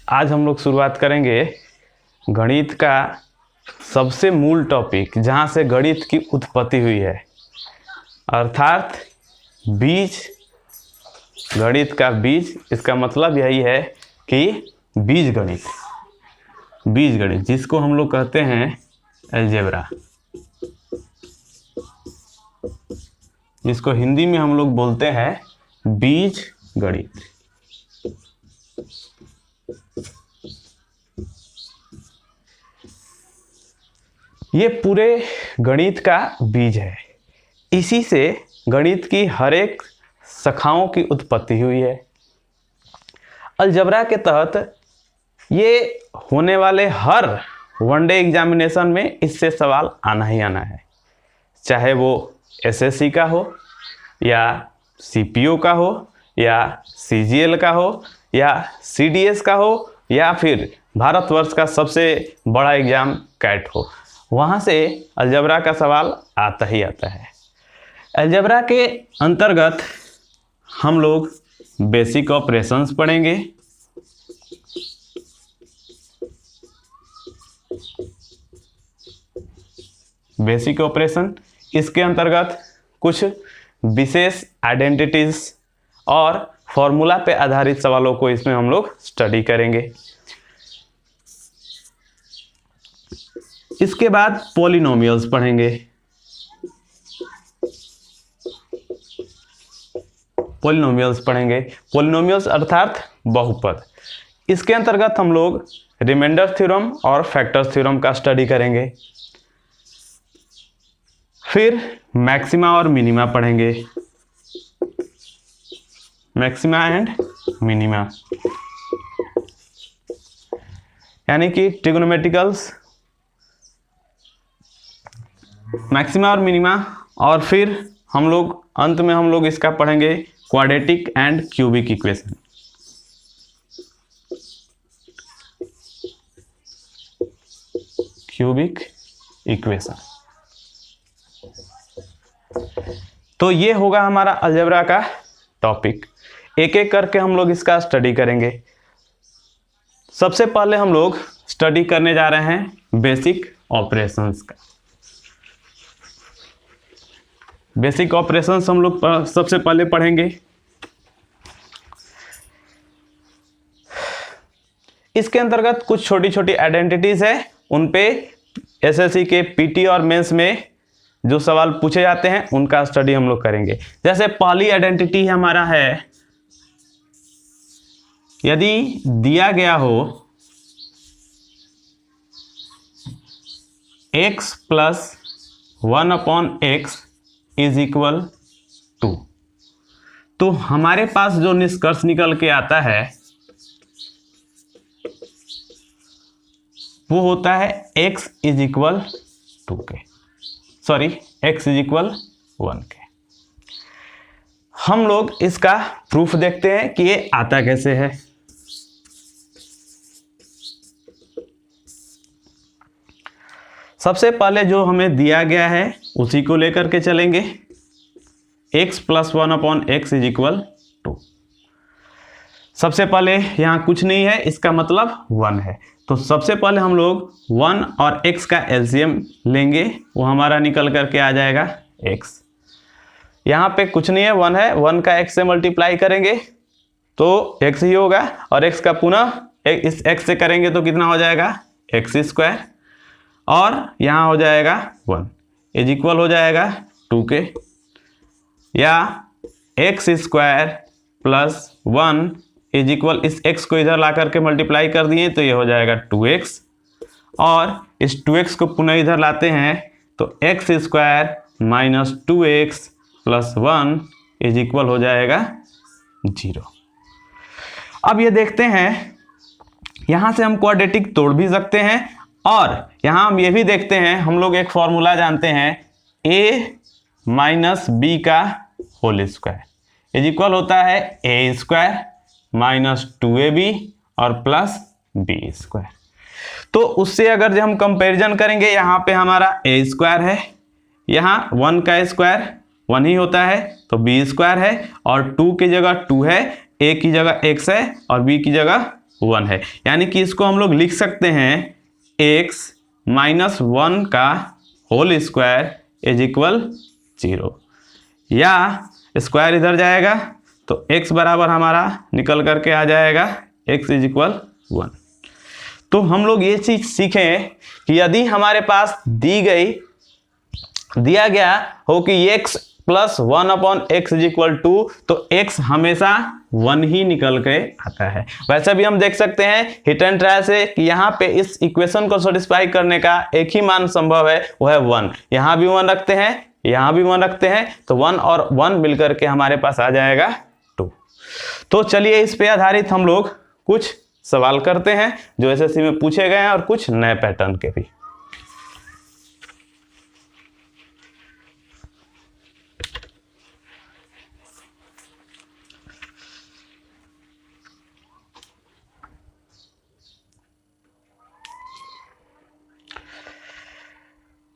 आज हम लोग शुरुआत करेंगे गणित का सबसे मूल टॉपिक, जहाँ से गणित की उत्पत्ति हुई है, अर्थात बीज। गणित का बीज, इसका मतलब यही है कि बीज गणित, जिसको हम लोग कहते हैं अलजेब्रा, जिसको हिंदी में हम लोग बोलते हैं बीज गणित। ये पूरे गणित का बीज है। इसी से गणित की हर एक शाखाओं की उत्पत्ति हुई है। अलजेब्रा के तहत ये होने वाले हर वनडे एग्जामिनेशन में इससे सवाल आना ही आना है, चाहे वो एसएससी का हो या सीपीओ का हो या सीजीएल का हो या सीडीएस का हो या फिर भारतवर्ष का सबसे बड़ा एग्जाम कैट हो, वहाँ से अलजेब्रा का सवाल आता ही आता है। अलजेब्रा के अंतर्गत हम लोग बेसिक ऑपरेशंस पढ़ेंगे, बेसिक ऑपरेशन, इसके अंतर्गत कुछ विशेष आइडेंटिटीज और फॉर्मूला पे आधारित सवालों को इसमें हम लोग स्टडी करेंगे। इसके बाद पॉलिनोमियल्स पढ़ेंगे। पॉलिनोमियल्स अर्थात बहुपद। इसके अंतर्गत हम लोग रिमाइंडर थ्योरम और फैक्टर्स थ्योरम का स्टडी करेंगे। फिर मैक्सिमा और मिनिमा पढ़ेंगे, मैक्सिमा एंड मिनिमा, यानी कि ट्रिग्नोमेट्रिकल्स, मैक्सिमा और मिनिमा। और फिर हम लोग अंत में हम लोग इसका पढ़ेंगे क्वाड्रेटिक एंड क्यूबिक इक्वेशन। तो ये होगा हमारा अलजेब्रा का टॉपिक। एक एक करके हम लोग इसका स्टडी करेंगे। सबसे पहले हम लोग स्टडी करने जा रहे हैं बेसिक ऑपरेशंस का। बेसिक ऑपरेशंस हम लोग सबसे पहले पढ़ेंगे। इसके अंतर्गत कुछ छोटी छोटी आइडेंटिटीज है, उन पे एसएससी के पीटी और मेंस में जो सवाल पूछे जाते हैं उनका स्टडी हम लोग करेंगे। जैसे पहली आइडेंटिटी हमारा है, यदि दिया गया हो x plus 1/x is equal to, तो हमारे पास जो निष्कर्ष निकल के आता है वो होता है x इज इक्वल 2 के, सॉरी x इज इक्वल 1 के। हम लोग इसका प्रूफ देखते हैं कि ये आता कैसे है। सबसे पहले जो हमें दिया गया है उसी को लेकर के चलेंगे। x plus 1/x is equal 2। सबसे पहले यहाँ कुछ नहीं है, इसका मतलब 1 है, तो सबसे पहले हम लोग 1 और x का एलसीएम लेंगे, वो हमारा निकल करके आ जाएगा x। यहाँ पे कुछ नहीं है, 1 है, 1 का x से मल्टीप्लाई करेंगे तो x ही होगा, और x का पुनः इस x से करेंगे तो कितना हो जाएगा x², और यहाँ हो जाएगा 1 इज इक्वल हो जाएगा 2 के, या x² प्लस 1 इज इक्वल, इस x को इधर ला करके मल्टीप्लाई कर दिए तो ये हो जाएगा 2x, और इस 2x को पुनः इधर लाते हैं तो x² minus 2x plus 1 is equal हो जाएगा 0। अब ये देखते हैं, यहाँ से हम क्वाड्रेटिक तोड़ भी सकते हैं, और यहाँ हम ये भी देखते हैं, हम लोग एक फॉर्मूला जानते हैं a माइनस बी का होल स्क्वायर इज इक्वल होता है a² माइनस 2ab और प्लस b²। तो उससे अगर जो हम कंपैरिजन करेंगे, यहाँ पे हमारा a² है, यहाँ 1 का स्क्वायर 1 ही होता है तो b² है, और 2 की जगह 2 है, a की जगह x है और b की जगह 1 है, यानी कि इसको हम लोग लिख सकते हैं x माइनस 1 का होल स्क्वायर इज इक्वल 0, या स्क्वायर इधर जाएगा तो x बराबर हमारा निकल करके आ जाएगा x इज इक्वल 1। तो हम लोग ये चीज सीखें कि यदि हमारे पास दिया गया हो कि x plus 1 upon x is equal 2, तो x हमेशा 1 ही निकल के आता है। वैसे भी हम देख सकते हैं हिट एंड ट्रायल से कि यहाँ पे इस इक्वेशन को सेटिस्फाई करने का एक ही मान संभव है, वो है 1। यहाँ भी 1 रखते हैं, यहाँ भी 1 रखते हैं, तो 1 और 1 मिलकर के हमारे पास आ जाएगा 2। तो चलिए इस पे आधारित हम लोग कुछ सवाल करते हैं जो एसएससी में पूछे गए हैं और कुछ नए पैटर्न के भी।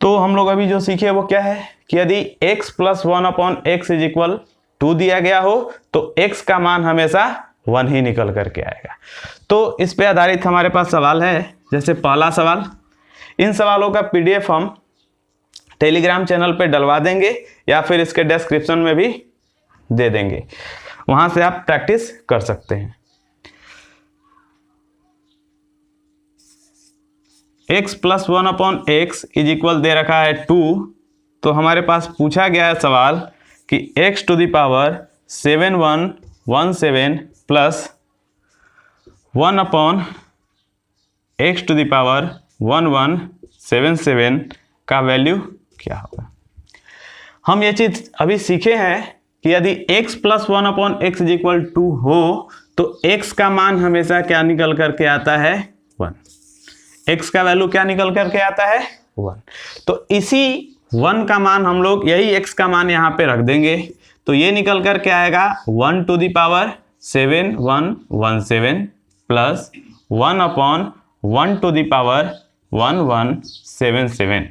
तो हम लोग अभी जो सीखे वो क्या है कि यदि x plus 1 upon x is equal 2 दिया गया हो तो x का मान हमेशा 1 ही निकल करके आएगा। तो इस पे आधारित हमारे पास सवाल है। जैसे पहला सवाल, इन सवालों का PDF हम टेलीग्राम चैनल पे डलवा देंगे या फिर इसके डिस्क्रिप्शन में भी दे देंगे, वहां से आप प्रैक्टिस कर सकते हैं। x plus 1 upon x is equal दे रखा है 2, तो हमारे पास पूछा गया है सवाल कि x to the power 7117 plus 1 upon x to the power 1177 का वैल्यू क्या होगा। हम ये चीज अभी सीखे हैं कि यदि x plus 1 upon x is equal 2 हो तो x का मान हमेशा क्या निकल करके आता है 1। x का वैल्यू क्या निकल करके आता है 1। तो इसी 1 का मान हम लोग यही x का मान यहाँ पे रख देंगे, तो ये निकल करके आएगा 1 to the power 7117 plus 1 upon 1 to the power 1177।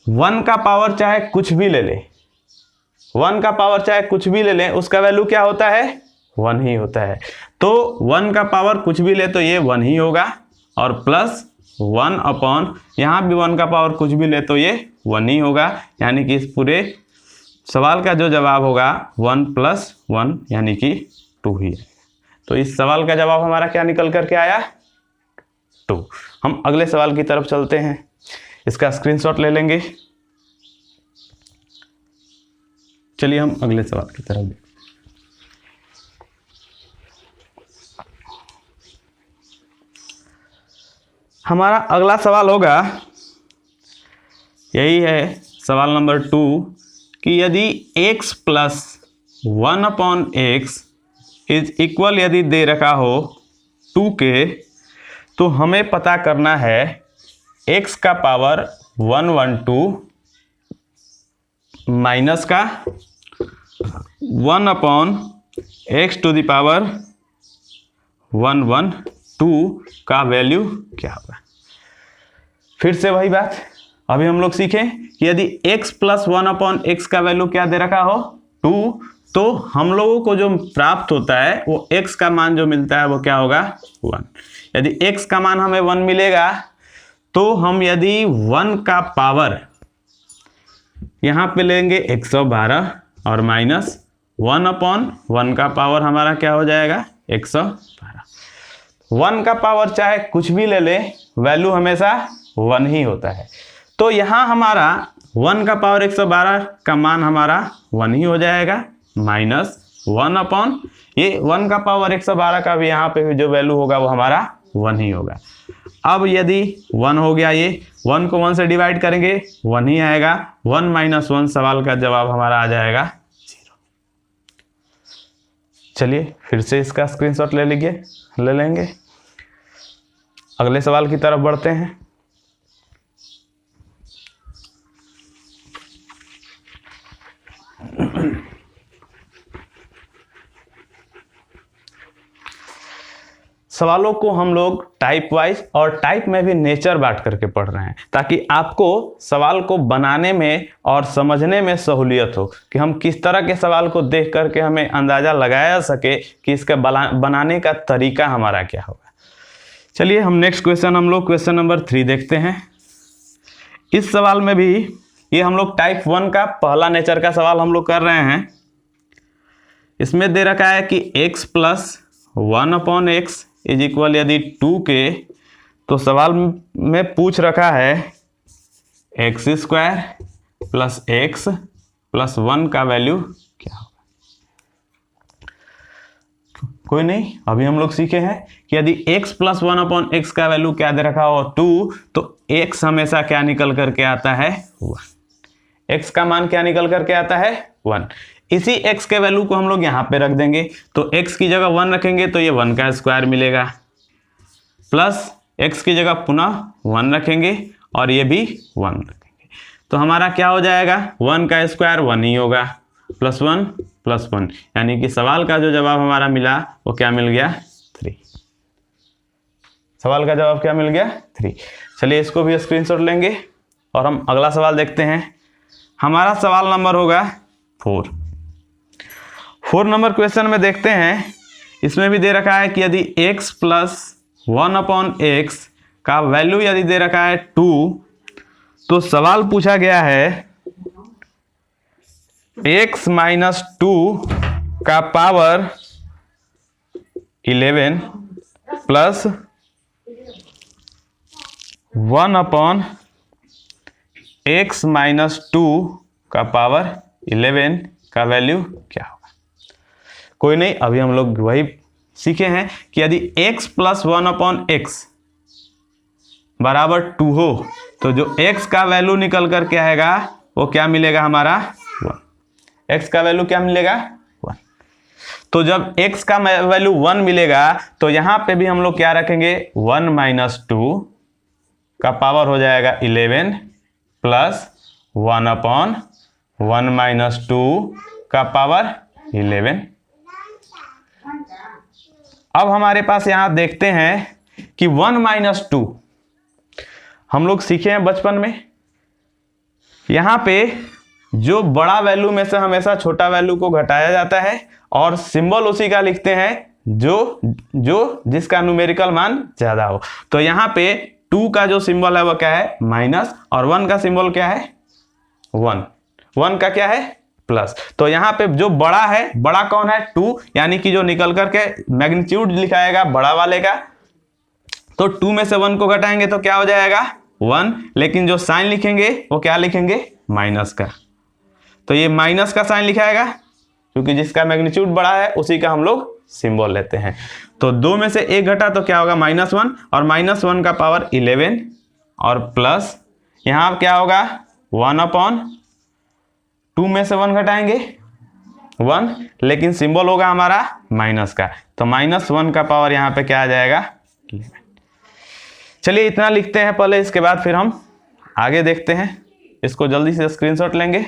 1 का पावर चाहे कुछ भी ले ले, 1 का पावर चाहे कुछ भी ले लें, उसका वैल्यू क्या होता है 1 ही होता है। तो 1 का पावर कुछ भी ले तो ये 1 ही होगा, और प्लस 1 अपॉन यहाँ भी 1 का पावर कुछ भी ले तो ये 1 ही होगा, यानी कि इस पूरे सवाल का जो जवाब होगा 1 प्लस 1 यानी कि 2 ही है। तो इस सवाल का जवाब हमारा क्या निकल करके आया 2। हम अगले सवाल की तरफ चलते हैं, इसका स्क्रीनशॉट ले लेंगे। चलिए हम अगले सवाल की तरफ देखते हैं। हमारा अगला सवाल होगा, यही है सवाल नंबर 2, कि यदि x plus 1 upon x is equal यदि दे रखा हो 2 के, तो हमें पता करना है x का पावर 112 माइनस का 1 upon x to the power 112 का वैल्यू क्या होगा। फिर से वही बात अभी हम लोग सीखें कि यदि x प्लस 1 अपॉन एक्स का वैल्यू क्या दे रखा हो 2, तो हम लोगों को जो प्राप्त होता है वो x का मान जो मिलता है वो क्या होगा 1। यदि x का मान हमें 1 मिलेगा तो हम यदि 1 का पावर यहाँ पे लेंगे 112 और माइनस 1 अपॉन 1 का पावर हमारा क्या हो जाएगा 112। 1 का पावर चाहे कुछ भी ले ले, वैल्यू हमेशा 1 ही होता है। तो यहाँ हमारा 1 का पावर 112 का मान हमारा 1 ही हो जाएगा, माइनस 1 अपॉन ये 1 का पावर 112 का भी यहाँ पे जो वैल्यू होगा वो हमारा 1 ही होगा। अब यदि 1 हो गया, ये 1 को 1 से डिवाइड करेंगे 1 ही आएगा, 1 माइनस 1 सवाल का जवाब हमारा आ जाएगा 0। चलिए फिर से इसका स्क्रीनशॉट ले लेंगे, अगले सवाल की तरफ बढ़ते हैं। सवालों को हम लोग टाइप वाइज और टाइप में भी नेचर बांट करके पढ़ रहे हैं, ताकि आपको सवाल को बनाने में और समझने में सहूलियत हो कि हम किस तरह के सवाल को देख करके हमें अंदाज़ा लगाया जा सके कि इसका बनाने का तरीका हमारा क्या होगा। चलिए हम नेक्स्ट क्वेश्चन हम लोग क्वेश्चन नंबर 3 देखते हैं। इस सवाल में भी ये हम लोग टाइप 1 का पहला नेचर का सवाल हम लोग कर रहे हैं। इसमें दे रखा है कि x plus 1/x is equal यदि 2 के, तो सवाल में पूछ रखा है x² प्लस x प्लस 1 का वैल्यू क्या होगा। कोई नहीं, अभी हम लोग सीखे हैं कि यदि x प्लस 1/x का वैल्यू क्या दे रखा हो 2, तो x हमेशा क्या निकल करके आता है 1। x का मान क्या निकल करके आता है 1। इसी x के वैल्यू को हम लोग यहाँ पे रख देंगे, तो x की जगह 1 रखेंगे तो ये 1 का स्क्वायर मिलेगा, प्लस x की जगह पुनः 1 रखेंगे और ये भी 1 रखेंगे, तो हमारा क्या हो जाएगा 1 का स्क्वायर 1 ही होगा, प्लस 1 प्लस 1, यानी कि सवाल का जो जवाब हमारा मिला वो क्या मिल गया 3। सवाल का जवाब क्या मिल गया 3। चलिए इसको भी स्क्रीनशॉट लेंगे और हम अगला सवाल देखते हैं। हमारा सवाल नंबर होगा 4 नंबर क्वेश्चन में देखते हैं। इसमें भी दे रखा है कि यदि x प्लस 1/x का वैल्यू यदि दे रखा है 2, तो सवाल पूछा गया है x माइनस 2 का पावर 11 प्लस 1/x माइनस 2 का पावर 11 का वैल्यू क्या होगा। कोई नहीं, अभी हम लोग वही सीखे हैं कि यदि x प्लस 1/x बराबर 2 हो, तो जो x का वैल्यू निकल कर क्या आएगा वो क्या मिलेगा हमारा 1। x का वैल्यू क्या मिलेगा 1। तो जब x का वैल्यू 1 मिलेगा तो यहाँ पे भी हम लोग क्या रखेंगे 1 माइनस 2 का पावर हो जाएगा 11 प्लस 1/1 माइनस 2 का पावर 11। अब हमारे पास यहां देखते हैं कि 1 माइनस 2 हम लोग सीखे हैं बचपन में। यहां पे जो बड़ा वैल्यू में से हमेशा छोटा वैल्यू को घटाया जाता है और सिंबल उसी का लिखते हैं जो जिसका न्यूमेरिकल मान ज्यादा हो। तो यहां पे 2 का जो सिंबल है वो क्या है माइनस, और 1 का सिंबल क्या है 1 का क्या है प्लस। तो यहाँ पे जो बड़ा है, बड़ा कौन है 2, यानी कि जो निकल करके मैग्नीट्यूड लिखाएगा बड़ा वाले का, तो 2 में से 1 को घटाएंगे तो क्या हो जाएगा 1, लेकिन जो साइन लिखेंगे वो क्या लिखेंगे माइनस का। तो ये माइनस का साइन लिखाएगा क्योंकि जिसका मैग्नीट्यूड बड़ा है उसी का हम लोग सिंबल लेते हैं। तो 2 में से 1 घटा तो क्या होगा -1, और -1 का पावर 11 और प्लस यहाँ क्या होगा 1/2 में से 1 घटाएंगे 1, लेकिन सिंबल होगा हमारा माइनस का, तो -1 का पावर यहाँ पे क्या आ जाएगा 11। चलिए इतना लिखते हैं पहले, इसके बाद फिर हम आगे देखते हैं। इसको जल्दी से स्क्रीनशॉट लेंगे।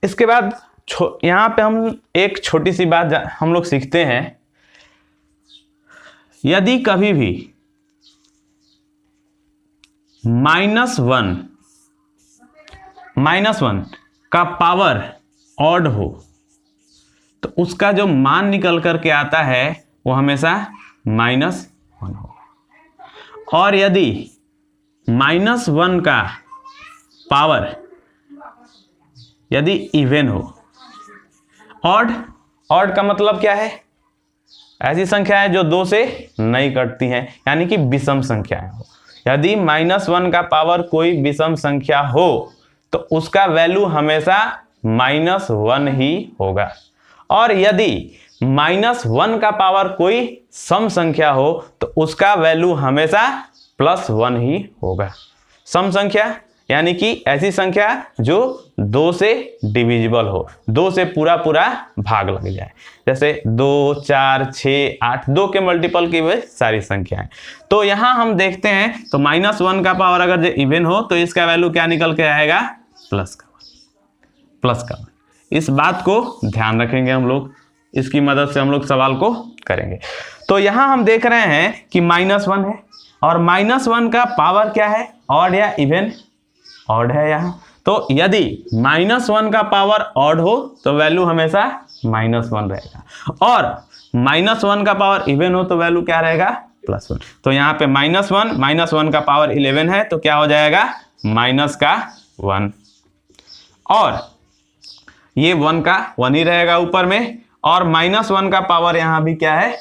इसके बाद यहाँ पे हम एक छोटी सी बात हम लोग सीखते हैं। यदि कभी भी -1 का पावर ऑड हो तो उसका जो मान निकल करके आता है वो हमेशा -1 होगा। और यदि -1 का पावर यदि इवन हो, ऑड का मतलब क्या है, ऐसी संख्या है जो 2 से नहीं कटती हैं, यानी कि विषम संख्याएं हो। यदि -1 का पावर कोई विषम संख्या हो तो उसका वैल्यू हमेशा -1 ही होगा, और यदि -1 का पावर कोई सम संख्या हो तो उसका वैल्यू हमेशा +1 ही होगा। सम संख्या यानी कि ऐसी संख्या जो 2 से डिविजिबल हो, 2 से पूरा भाग लग जाए, जैसे 2, 4, 6, 8, 2 के मल्टीपल की वे सारी संख्याएं। तो यहां हम देखते हैं तो -1 का पावर अगर जो इवन हो तो इसका वैल्यू क्या निकल के आएगा प्लस का 1। प्लस का 1। इस बात को ध्यान रखेंगे हम लोग, इसकी मदद से हम लोग सवाल को करेंगे। तो यहाँ हम देख रहे हैं कि -1 है और -1 का पावर क्या है, ऑड या इवन, ऑड है यहाँ। तो यदि -1 का पावर ऑड हो तो वैल्यू हमेशा -1 रहेगा, और -1 का पावर इवन हो तो वैल्यू क्या रहेगा, +1। तो यहाँ पे -1 का पावर 11 है तो क्या हो जाएगा, -1, और ये 1 का 1 ही रहेगा ऊपर में, और -1 का पावर यहाँ भी क्या है,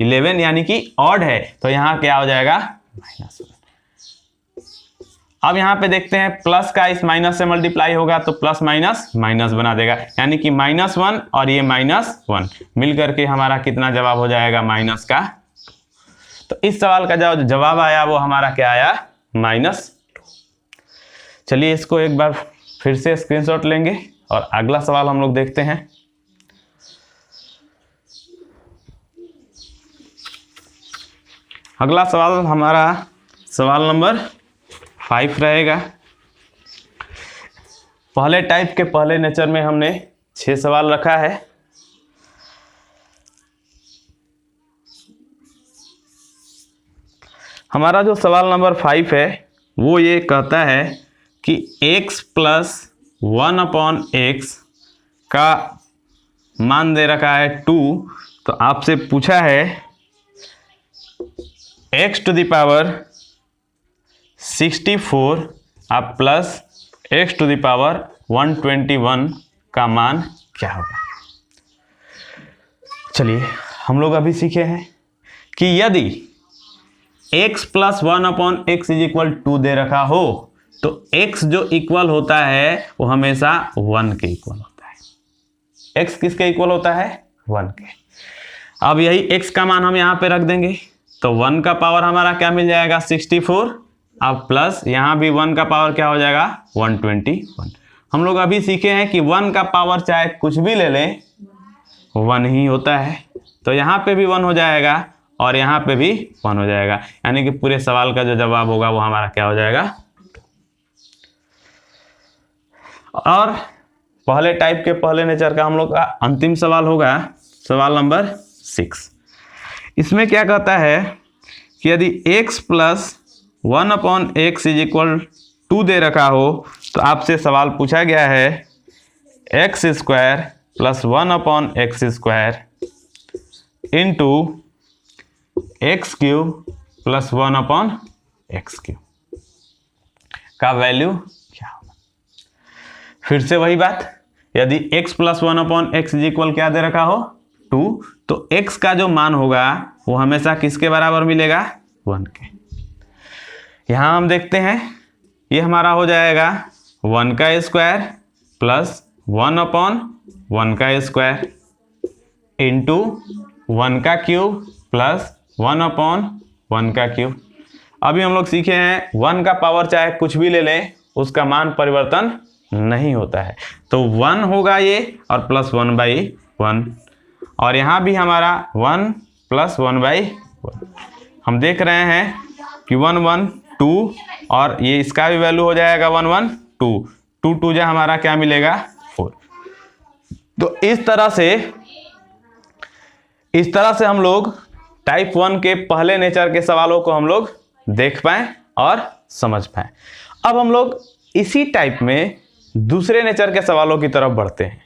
11, यानी कि ऑड है, तो यहाँ क्या हो जाएगा, -1। अब यहाँ पे देखते हैं प्लस का इस माइनस से मल्टीप्लाई होगा तो प्लस माइनस माइनस बना देगा, यानी कि -1 और ये -1 मिल करके हमारा कितना जवाब हो जाएगा, माइनस का। तो इस सवाल का जो जवाब आया वो हमारा क्या आया, -2। चलिए इसको एक बार फिर से स्क्रीनशॉट लेंगे और अगला सवाल हम लोग देखते हैं। अगला सवाल हमारा सवाल नंबर 5 रहेगा। पहले टाइप के पहले नेचर में हमने 6 सवाल रखा है। हमारा जो सवाल नंबर 5 है वो ये कहता है कि x + 1/x का मान दे रखा है 2। तो आपसे पूछा है x⁴ 64 आप प्लस x⁴ 121 का मान क्या होगा। चलिए हम लोग अभी सीखे हैं कि यदि x + 1/x = 2 दे रखा हो तो x जो इक्वल होता है वो हमेशा 1 के इक्वल होता है। x किसके इक्वल होता है, 1 के। अब यही x का मान हम यहाँ पे रख देंगे तो 1 का पावर हमारा क्या मिल जाएगा, 64। अब प्लस यहाँ भी 1 का पावर क्या हो जाएगा, 121। हम लोग अभी सीखे हैं कि 1 का पावर चाहे कुछ भी ले लें 1 ही होता है, तो यहाँ पे भी 1 हो जाएगा और यहाँ पे भी 1 हो जाएगा, यानी कि पूरे सवाल का जो जवाब होगा वो हमारा क्या हो जाएगा। और पहले टाइप के पहले नेचर का हम लोग का अंतिम सवाल होगा सवाल नंबर 6। इसमें क्या कहता है कि यदि x + 1/x = 2 दे रखा हो तो आपसे सवाल पूछा गया है x² + 1/x² into x³ + 1/x³ का वैल्यू क्या होगा। फिर से वही बात, यदि x + 1/x = क्या दे रखा हो, 2, तो x का जो मान होगा वो हमेशा किसके बराबर मिलेगा, 1 के। यहाँ हम देखते हैं ये हमारा हो जाएगा 1 का स्क्वायर प्लस 1/1² इंटू 1 का क्यूब प्लस 1/1 का क्यूब। अभी हम लोग सीखे हैं 1 का पावर चाहे कुछ भी ले लें उसका मान परिवर्तन नहीं होता है, तो 1 होगा ये और प्लस 1/1, और यहाँ भी हमारा 1 + 1/1। हम देख रहे हैं कि 1 1 2 और ये इसका भी वैल्यू हो जाएगा 1 1 2 2 2 जो हमारा क्या मिलेगा, 4। तो इस तरह से हम लोग टाइप 1 के पहले नेचर के सवालों को हम लोग देख पाए और समझ पाए। अब हम लोग इसी टाइप में दूसरे नेचर के सवालों की तरफ बढ़ते हैं।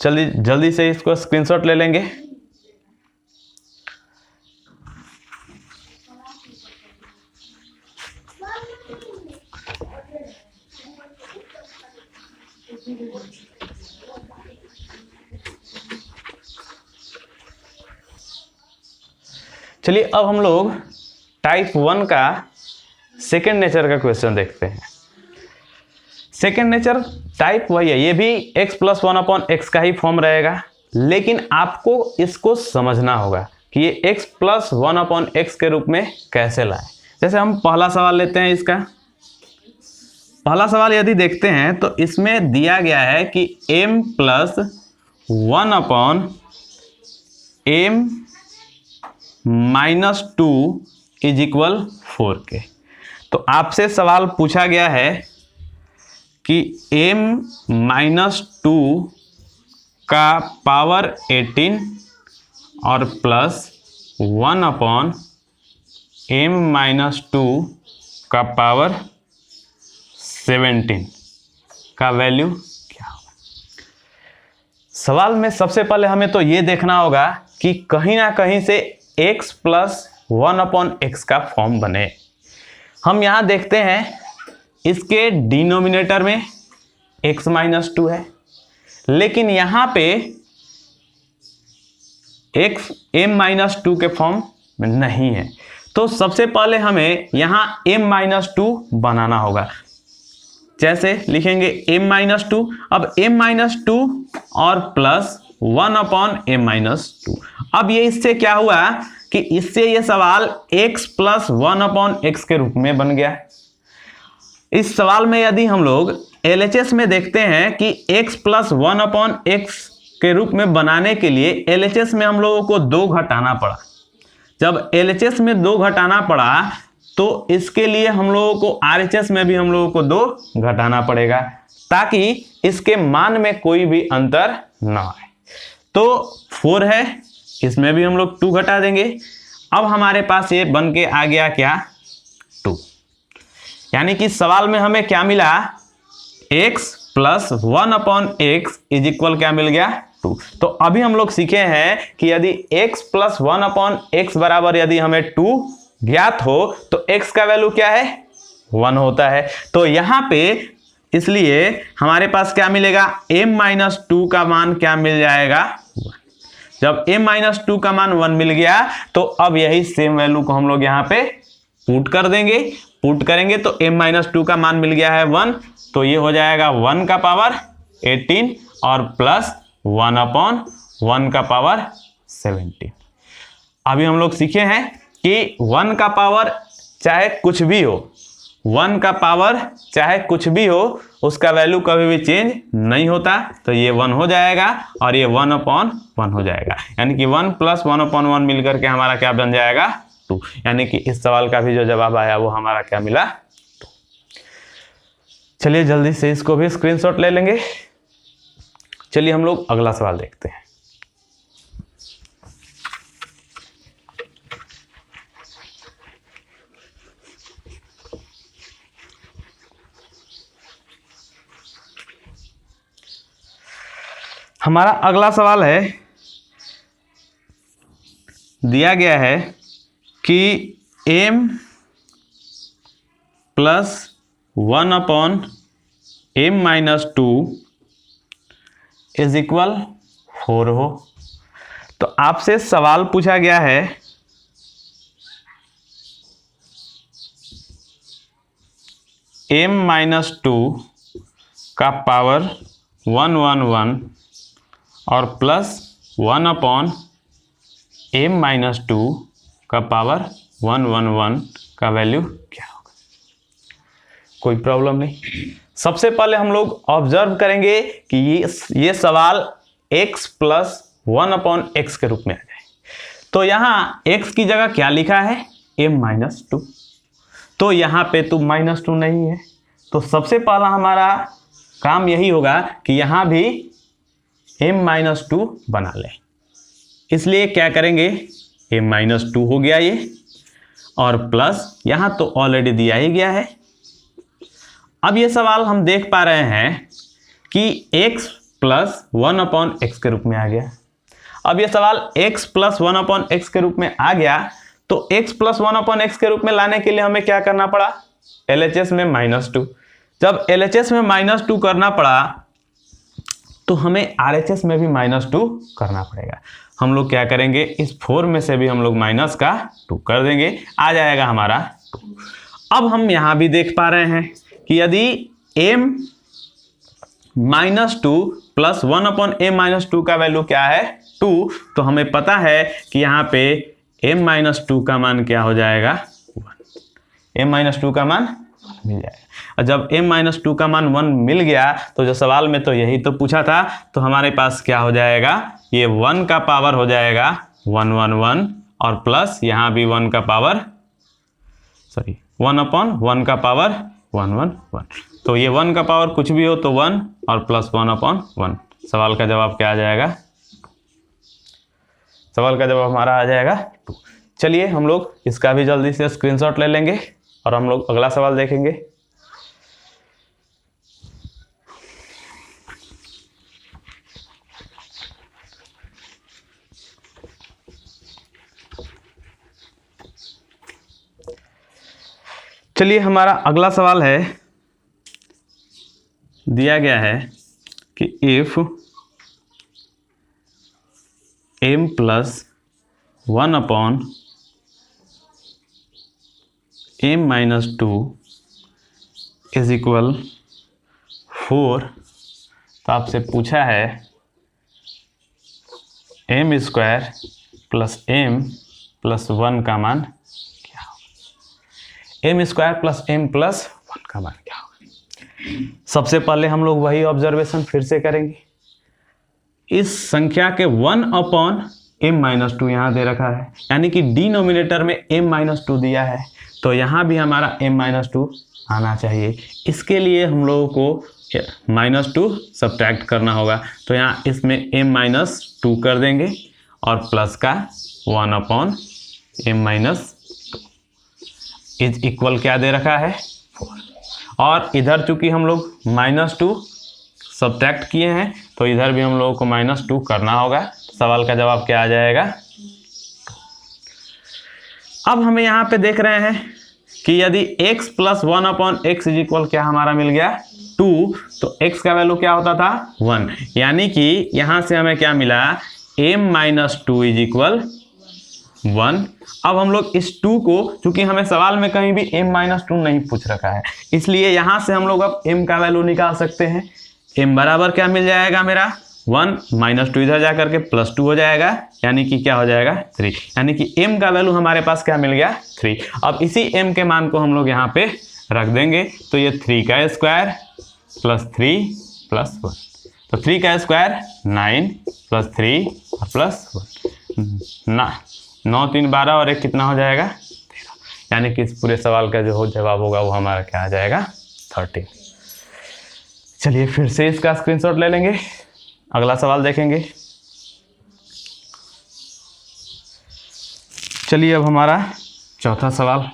चलिए जल्दी से इसको स्क्रीनशॉट ले लेंगे। चलिए अब हम लोग टाइप 1 का सेकेंड नेचर का क्वेश्चन देखते हैं। सेकेंड नेचर टाइप वही है, ये भी x + 1/x का ही फॉर्म रहेगा, लेकिन आपको इसको समझना होगा कि ये x + 1/x के रूप में कैसे लाएं। जैसे हम पहला सवाल लेते हैं, इसका पहला सवाल यदि देखते हैं तो इसमें दिया गया है कि m + 1/m - 2 = 4 के। तो आपसे सवाल पूछा गया है कि m-2 का पावर 18 और प्लस 1/m-2 का पावर 17 का वैल्यू क्या होगा। सवाल में सबसे पहले हमें तो ये देखना होगा कि कहीं ना कहीं से x प्लस 1/x का फॉर्म बने। हम यहाँ देखते हैं इसके डिनोमिनेटर में x-2 है, लेकिन यहाँ पे x m-2 के फॉर्म में नहीं है। तो सबसे पहले हमें यहाँ m-2 बनाना होगा। जैसे लिखेंगे m-2, अब m-2 और प्लस 1/m-2। अब ये इससे क्या हुआ कि इससे ये सवाल x प्लस 1/x के रूप में बन गया। इस सवाल में यदि हम लोग LHS में देखते हैं कि x प्लस 1/x के रूप में बनाने के लिए LHS में हम लोगों को 2 घटाना पड़ा। जब LHS में 2 घटाना पड़ा तो इसके लिए हम लोगों को RHS में भी हम लोगों को 2 घटाना पड़ेगा, ताकि इसके मान में कोई भी अंतर ना आए। तो 4 है, इसमें भी हम लोग 2 घटा देंगे। अब हमारे पास ये बन के आ गया क्या, 2। यानी कि सवाल में हमें क्या मिला, x plus 1/x is equal क्या मिल गया, 2। तो अभी हम लोग सीखे हैं कि यदि x प्लस 1/x बराबर यदि हमें 2 ज्ञात हो तो x का वैल्यू क्या है, 1 होता है। तो यहाँ पे इसलिए हमारे पास क्या मिलेगा, m-2 का मान क्या मिल जाएगा, 1। जब m-2 का मान 1 मिल गया तो अब यही सेम वैल्यू को हम लोग यहाँ पे पुट कर देंगे। पुट करेंगे तो m-2 का मान मिल गया है 1, तो ये हो जाएगा 1 का पावर 18 और प्लस 1/1 का पावर 17। अभी हम लोग सीखे हैं कि 1 का पावर चाहे कुछ भी हो, 1 का पावर चाहे कुछ भी हो, उसका वैल्यू कभी भी चेंज नहीं होता। तो ये 1 हो जाएगा और ये 1/1 हो जाएगा, यानी कि 1 प्लस 1/1 मिलकर के हमारा क्या बन जाएगा, 2। यानी कि इस सवाल का भी जो जवाब आया वो हमारा क्या मिला, 2। चलिए जल्दी से इसको भी स्क्रीनशॉट ले लेंगे। चलिए हम लोग अगला सवाल देखते हैं। हमारा अगला सवाल है, दिया गया है कि m plus 1/m-2 is equal 4 हो। तो आपसे सवाल पूछा गया है m-2 का पावर 1/1 और प्लस 1/m-2 का पावर 1/1 का वैल्यू क्या होगा। कोई प्रॉब्लम नहीं। सबसे पहले हम लोग ऑब्जर्व करेंगे कि ये सवाल x प्लस 1/x के रूप में आ जाए। तो यहाँ x की जगह क्या लिखा है, m-2। तो यहाँ पे तो -2 नहीं है, तो सबसे पहला हमारा काम यही होगा कि यहाँ भी m-2 बना लें। इसलिए क्या करेंगे, m-2 हो गया ये, और प्लस यहाँ तो ऑलरेडी दिया ही गया है। अब ये सवाल हम देख पा रहे हैं कि x प्लस 1/x के रूप में आ गया। अब ये सवाल x प्लस 1/x के रूप में आ गया, तो x प्लस 1/x के रूप में लाने के लिए हमें क्या करना पड़ा, LHS में -2। जब LHS में -2 करना पड़ा तो हमें RHS में भी -2 करना पड़ेगा। हम लोग क्या करेंगे, इस 4 में से भी हम लोग -2 कर देंगे, आ जाएगा हमारा 2। अब हम यहाँ भी देख पा रहे हैं कि यदि m-2 प्लस 1/m-2 का वैल्यू क्या है, 2, तो हमें पता है कि यहाँ पे m-2 का मान क्या हो जाएगा, 1। m-2 का मान मिल जाएगा। और जब m-2 का मान 1 मिल गया तो जो सवाल में तो यही तो पूछा था, तो हमारे पास क्या हो जाएगा, ये 1 का पावर हो जाएगा 1/1 और प्लस यहाँ भी 1 का पावर 1/1 का पावर 1 1 1। तो ये 1 का पावर कुछ भी हो तो 1 और प्लस 1/1। सवाल का जवाब क्या आ जाएगा? सवाल का जवाब हमारा आ जाएगा 2। चलिए हम लोग इसका भी जल्दी से स्क्रीनशॉट ले लेंगे और हम लोग अगला सवाल देखेंगे। चलिए हमारा अगला सवाल है, दिया गया है कि इफ m + 1/m - 2 = 4, तो आपसे पूछा है m² + m + 1 का मान क्या होगा? m² + m + 1 का मान क्या होगा? सबसे पहले हम लोग वही ऑब्जर्वेशन फिर से करेंगे। इस संख्या के 1/m - 2 यहाँ दे रखा है, यानी कि डिनोमिनेटर में m - 2 दिया है, तो यहाँ भी हमारा m - 2 आना चाहिए। इसके लिए हम लोगों को -2 सब्ट्रैक्ट करना होगा, तो यहाँ इसमें m - 2 कर देंगे और प्लस का 1/m - 2 इज इक्वल क्या दे रखा है 4। और इधर चूंकि हम लोग -2 सब्ट्रैक्ट किए हैं तो इधर भी हम लोगों को -2 करना होगा। सवाल का जवाब क्या आ जाएगा? अब हमें यहाँ पे देख रहे हैं कि यदि x + 1/x = क्या हमारा मिल गया 2, तो x का वैल्यू क्या होता था 1, यानी कि यहाँ से हमें क्या मिला m - 2 = 1। अब हम लोग इस 2 को, चूंकि हमें सवाल में कहीं भी m - 2 नहीं पूछ रखा है, इसलिए यहाँ से हम लोग अब m का वैल्यू निकाल सकते हैं। m बराबर क्या मिल जाएगा मेरा 1 - 2 इधर जाकर के +2 हो जाएगा, यानी कि क्या हो जाएगा 3, यानी कि m का वैल्यू हमारे पास क्या मिल गया 3। अब इसी m के मान को हम लोग यहाँ पे रख देंगे, तो ये 3 का स्क्वायर + 3 + 1, तो 3 का स्क्वायर 9 + 3 और +1 9 3 12 और 1 कितना हो जाएगा 13, यानी कि इस पूरे सवाल का जो जवाब होगा वो हमारा क्या आ जाएगा 13। चलिए फिर से इसका स्क्रीनशॉट ले लेंगे, अगला सवाल देखेंगे। चलिए अब हमारा चौथा सवाल,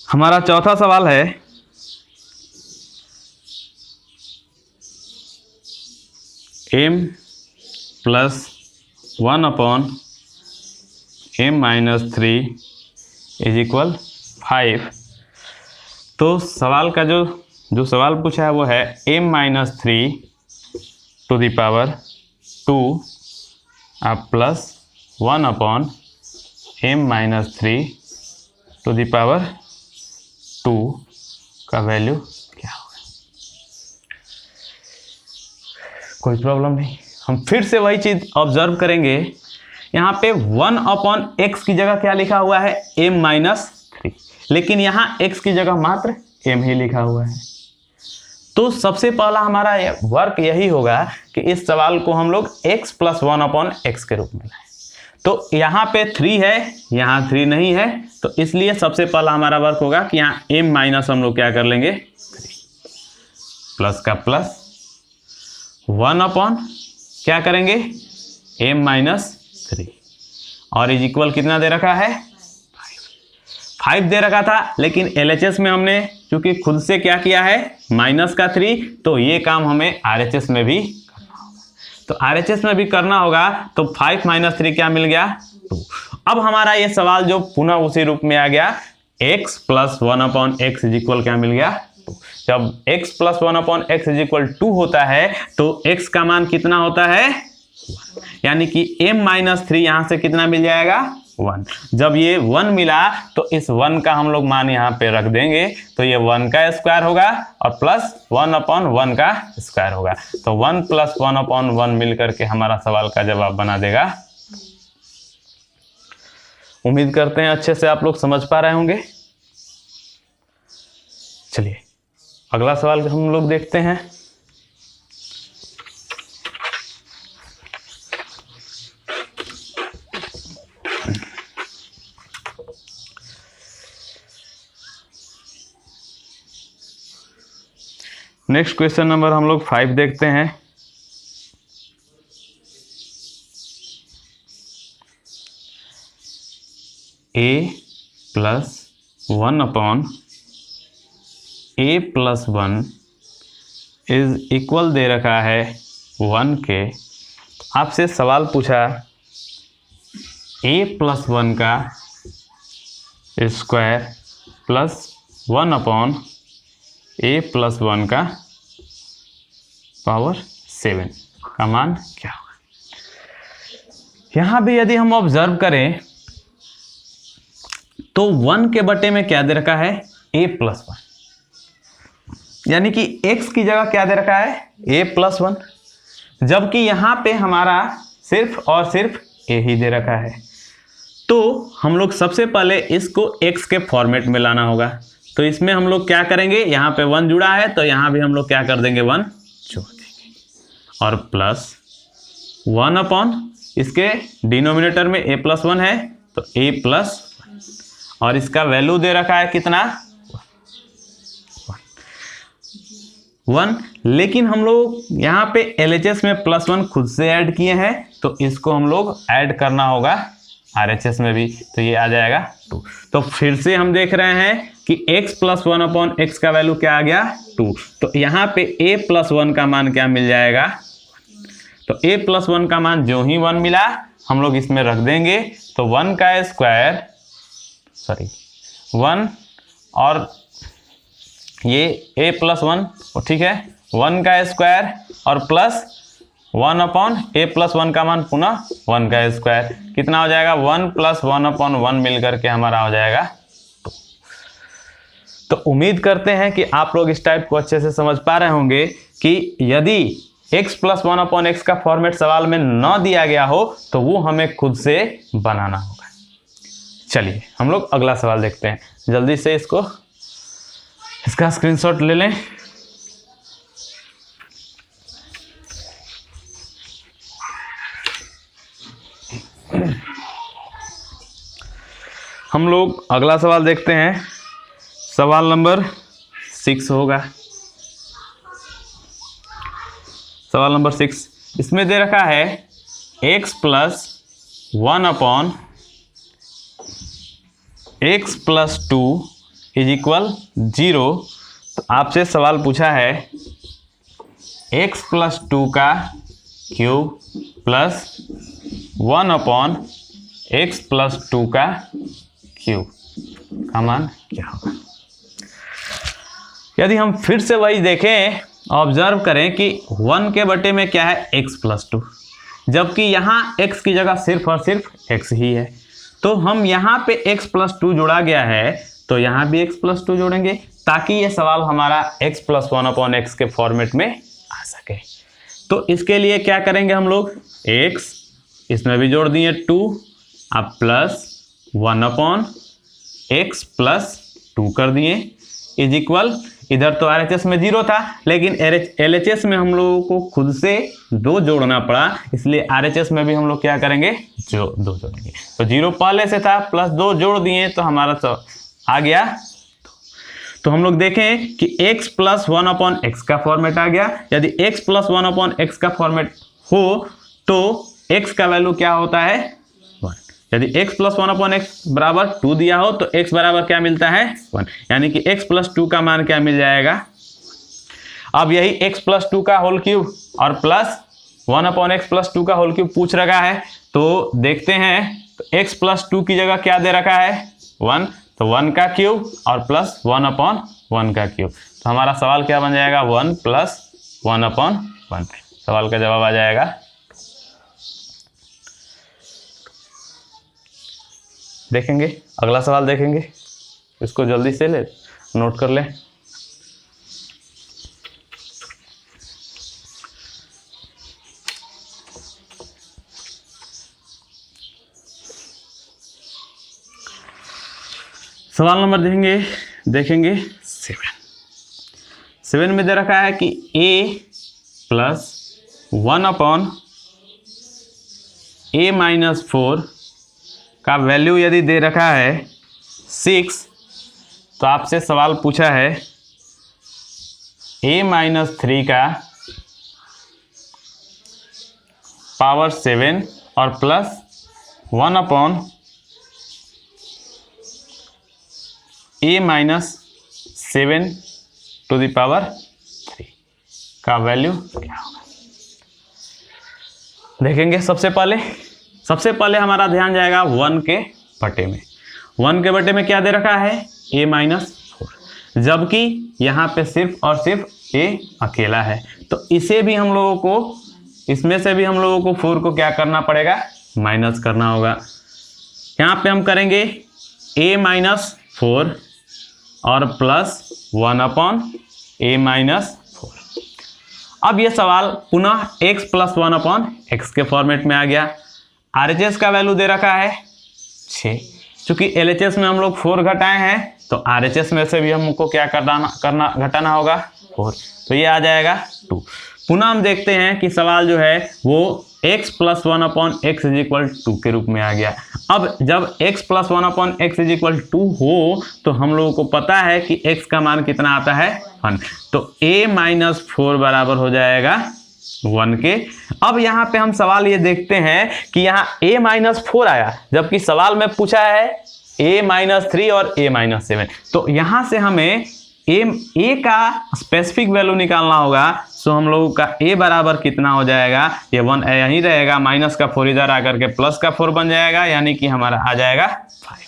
हमारा चौथा सवाल है m + 1/m - 3 = 5। तो सवाल का जो सवाल पूछा है वो है m - 3 to the power 2 plus 1/m - 3 to the power 2 का वैल्यू क्या होगा? कोई प्रॉब्लम नहीं, हम फिर से वही चीज ऑब्जर्व करेंगे। यहाँ पे 1/x की जगह क्या लिखा हुआ है m - 3, लेकिन यहाँ x की जगह मात्र m ही लिखा हुआ है। तो सबसे पहला हमारा वर्क यही होगा कि इस सवाल को हम लोग x + 1/x के रूप में लाएं। तो यहाँ पे 3 है, यहाँ 3 नहीं है, तो इसलिए सबसे पहला हमारा वर्क होगा कि यहाँ m माइनस हम लोग क्या कर लेंगे 3, प्लस का प्लस 1/, क्या करेंगे m - 3 और इज इक्वल कितना दे रखा है 5 दे रखा था, लेकिन LHS में हमने क्योंकि खुद से क्या किया है -3, तो ये काम हमें RHS में भी करना होगा। तो RHS में भी करना होगा, तो 5 - 3 क्या मिल गया 2। अब हमारा ये सवाल जो पुनः उसी रूप में आ गया x + 1/x = क्या मिल गया 2। जब x + 1/x = 2 होता है तो x का मान कितना होता है 1, यानी कि m - 3 यहां से कितना मिल जाएगा 1। जब ये 1 मिला तो इस 1 का हम लोग मान यहाँ पे रख देंगे, तो ये 1 का स्क्वायर होगा और प्लस 1/1 का स्क्वायर होगा, तो 1 + 1/1 मिल करके हमारा सवाल का जवाब बना देगा। उम्मीद करते हैं अच्छे से आप लोग समझ पा रहे होंगे। चलिए अगला सवाल हम लोग देखते हैं। नेक्स्ट क्वेश्चन नंबर हम लोग 5 देखते हैं। a plus 1 upon a plus 1 is equal दे रखा है 1 के। आपसे सवाल पूछा a प्लस 1 का square plus 1 upon a plus 1 का पावर 7 का मान क्या होगा। यहाँ भी यदि हम ऑब्जर्व करें तो 1 के बटे में क्या दे रखा है, a प्लस 1, यानी कि x की जगह क्या दे रखा है, a प्लस 1, जबकि यहाँ पे हमारा सिर्फ और सिर्फ a ही दे रखा है। तो हम लोग सबसे पहले इसको x के फॉर्मेट में लाना होगा। तो इसमें हम लोग क्या करेंगे, यहाँ पे 1 जुड़ा है तो यहाँ भी हम लोग क्या कर देंगे, 1 जोड़ देंगे और प्लस 1 अपॉन इसके डिनोमिनेटर में a प्लस 1 है तो a प्लस 1 और इसका वैल्यू दे रखा है कितना, 1। लेकिन हम लोग यहाँ पे LHS में प्लस 1 खुद से ऐड किए हैं तो इसको हम लोग ऐड करना होगा RHS में भी, तो ये आ जाएगा 2। तो फिर से हम देख रहे हैं कि x प्लस 1 अपॉन एक्स का वैल्यू क्या आ गया, 2। तो यहाँ पे a प्लस 1 का मान क्या मिल जाएगा, तो a प्लस 1 का मान जो ही 1 मिला हम लोग इसमें रख देंगे। तो 1 का स्क्वायर 1 और ये a प्लस 1, ठीक है, 1 का स्क्वायर और प्लस 1 अपॉन a प्लस 1 का मान पुनः 1 का स्क्वायर, कितना हो जाएगा, 1 प्लस 1 अपॉन 1 मिल करके हमारा हो जाएगा 2। तो उम्मीद करते हैं कि आप लोग इस टाइप को अच्छे से समझ पा रहे होंगे कि यदि x प्लस 1 अपॉन एक्स का फॉर्मेट सवाल में न दिया गया हो तो वो हमें खुद से बनाना होगा। चलिए हम लोग अगला सवाल देखते हैं, जल्दी से इसका स्क्रीनशॉट ले लें। हम लोग अगला सवाल देखते हैं, सवाल नंबर 6 होगा। सवाल नंबर 6 इसमें दे रखा है x plus 1 upon x plus 2 is equal 0। तो आपसे सवाल पूछा है x प्लस 2 का cube plus 1 upon x plus 2 का क्यूब का मान क्या होगा। यदि हम फिर से वही देखें, ऑब्जर्व करें कि 1 के बटे में क्या है, x प्लस 2, जबकि यहाँ x की जगह सिर्फ और सिर्फ x ही है। तो हम यहाँ पे x प्लस 2 जोड़ा गया है तो यहाँ भी x प्लस 2 जोड़ेंगे ताकि ये सवाल हमारा x प्लस 1 अपॉन एक्स के फॉर्मेट में आ सके। तो इसके लिए क्या करेंगे हम लोग, x इसमें भी जोड़ दिए 2, अब प्लस 1 अपॉन एक्स प्लस 2 कर दिए इज इक्वल, इधर तो RHS में 0 था लेकिन LHS में हम लोगों को खुद से 2 जोड़ना पड़ा, इसलिए RHS में भी हम लोग क्या करेंगे, जो 2 जोड़ेंगे। तो 0 पहले से था, प्लस 2 जोड़ दिए तो हमारा तो आ गया। तो हम लोग देखें कि x प्लस 1 अपॉन एक्स का फॉर्मेट आ गया। यदि x प्लस 1 अपॉन एक्स का फॉर्मेट हो तो x का वैल्यू क्या होता है, 1। यदि x प्लस 1 अपॉन एक्स बराबर 2 दिया हो तो x बराबर क्या मिलता है, 1, यानी कि x प्लस 2 का मान क्या मिल जाएगा। अब यही x प्लस 2 का होल क्यूब और प्लस 1 अपॉन एक्स प्लस 2 का होल क्यूब पूछ रखा है, तो देखते हैं। तो x प्लस 2 की जगह क्या दे रखा है, 1, तो 1 का क्यूब और प्लस 1 अपॉन 1 का क्यूब। तो हमारा सवाल क्या बन जाएगा, 1 प्लस 1 अपॉन 1। सवाल का जवाब आ जाएगा। देखेंगे अगला सवाल देखेंगे, इसको जल्दी से ले नोट कर लें। सवाल नंबर देखेंगे 7 में दे रखा है कि a plus 1 upon a minus 4 का वैल्यू यदि दे रखा है 6, तो आपसे सवाल पूछा है a-3 का पावर 7 और plus 1/a-7 to the power 3 का वैल्यू क्या होगा देखेंगे। सबसे पहले हमारा ध्यान जाएगा 1 के बटे में। 1 के बटे में क्या दे रखा है a-4, जबकि यहाँ पे सिर्फ और सिर्फ a अकेला है, तो इसे भी हम लोगों को, इसमें से भी हम लोगों को 4 को क्या करना पड़ेगा, माइनस करना होगा। यहाँ पे हम करेंगे a-4 और प्लस 1/a-4। अब ये सवाल पुनः x + 1/x के फॉर्मेट में आ गया। RHS का वैल्यू दे रखा है 6, चूंकि LHS में हम लोग 4 घटाए हैं, तो RHS में से भी हमको क्या घटाना होगा 4, तो ये आ जाएगा 2। पुनः हम देखते हैं कि सवाल जो है वो x + 1/x = 2 के रूप में आ गया। अब जब x + 1/x = 2 हो, तो हम लोगों को पता है कि x का मान कितना आता है 1, तो a-4 बराबर हो जाएगा 1 के। अब यहाँ पे हम सवाल ये देखते हैं कि यहाँ a-4 आया, जबकि सवाल में पूछा है a-3 और a-7, तो यहाँ से हमें a का स्पेसिफिक वैल्यू निकालना होगा। सो हम लोगों का a बराबर कितना हो जाएगा, ये 1 यहीं रहेगा, माइनस का 4 इधर आकर के प्लस का 4 बन जाएगा, यानी कि हमारा आ जाएगा 5।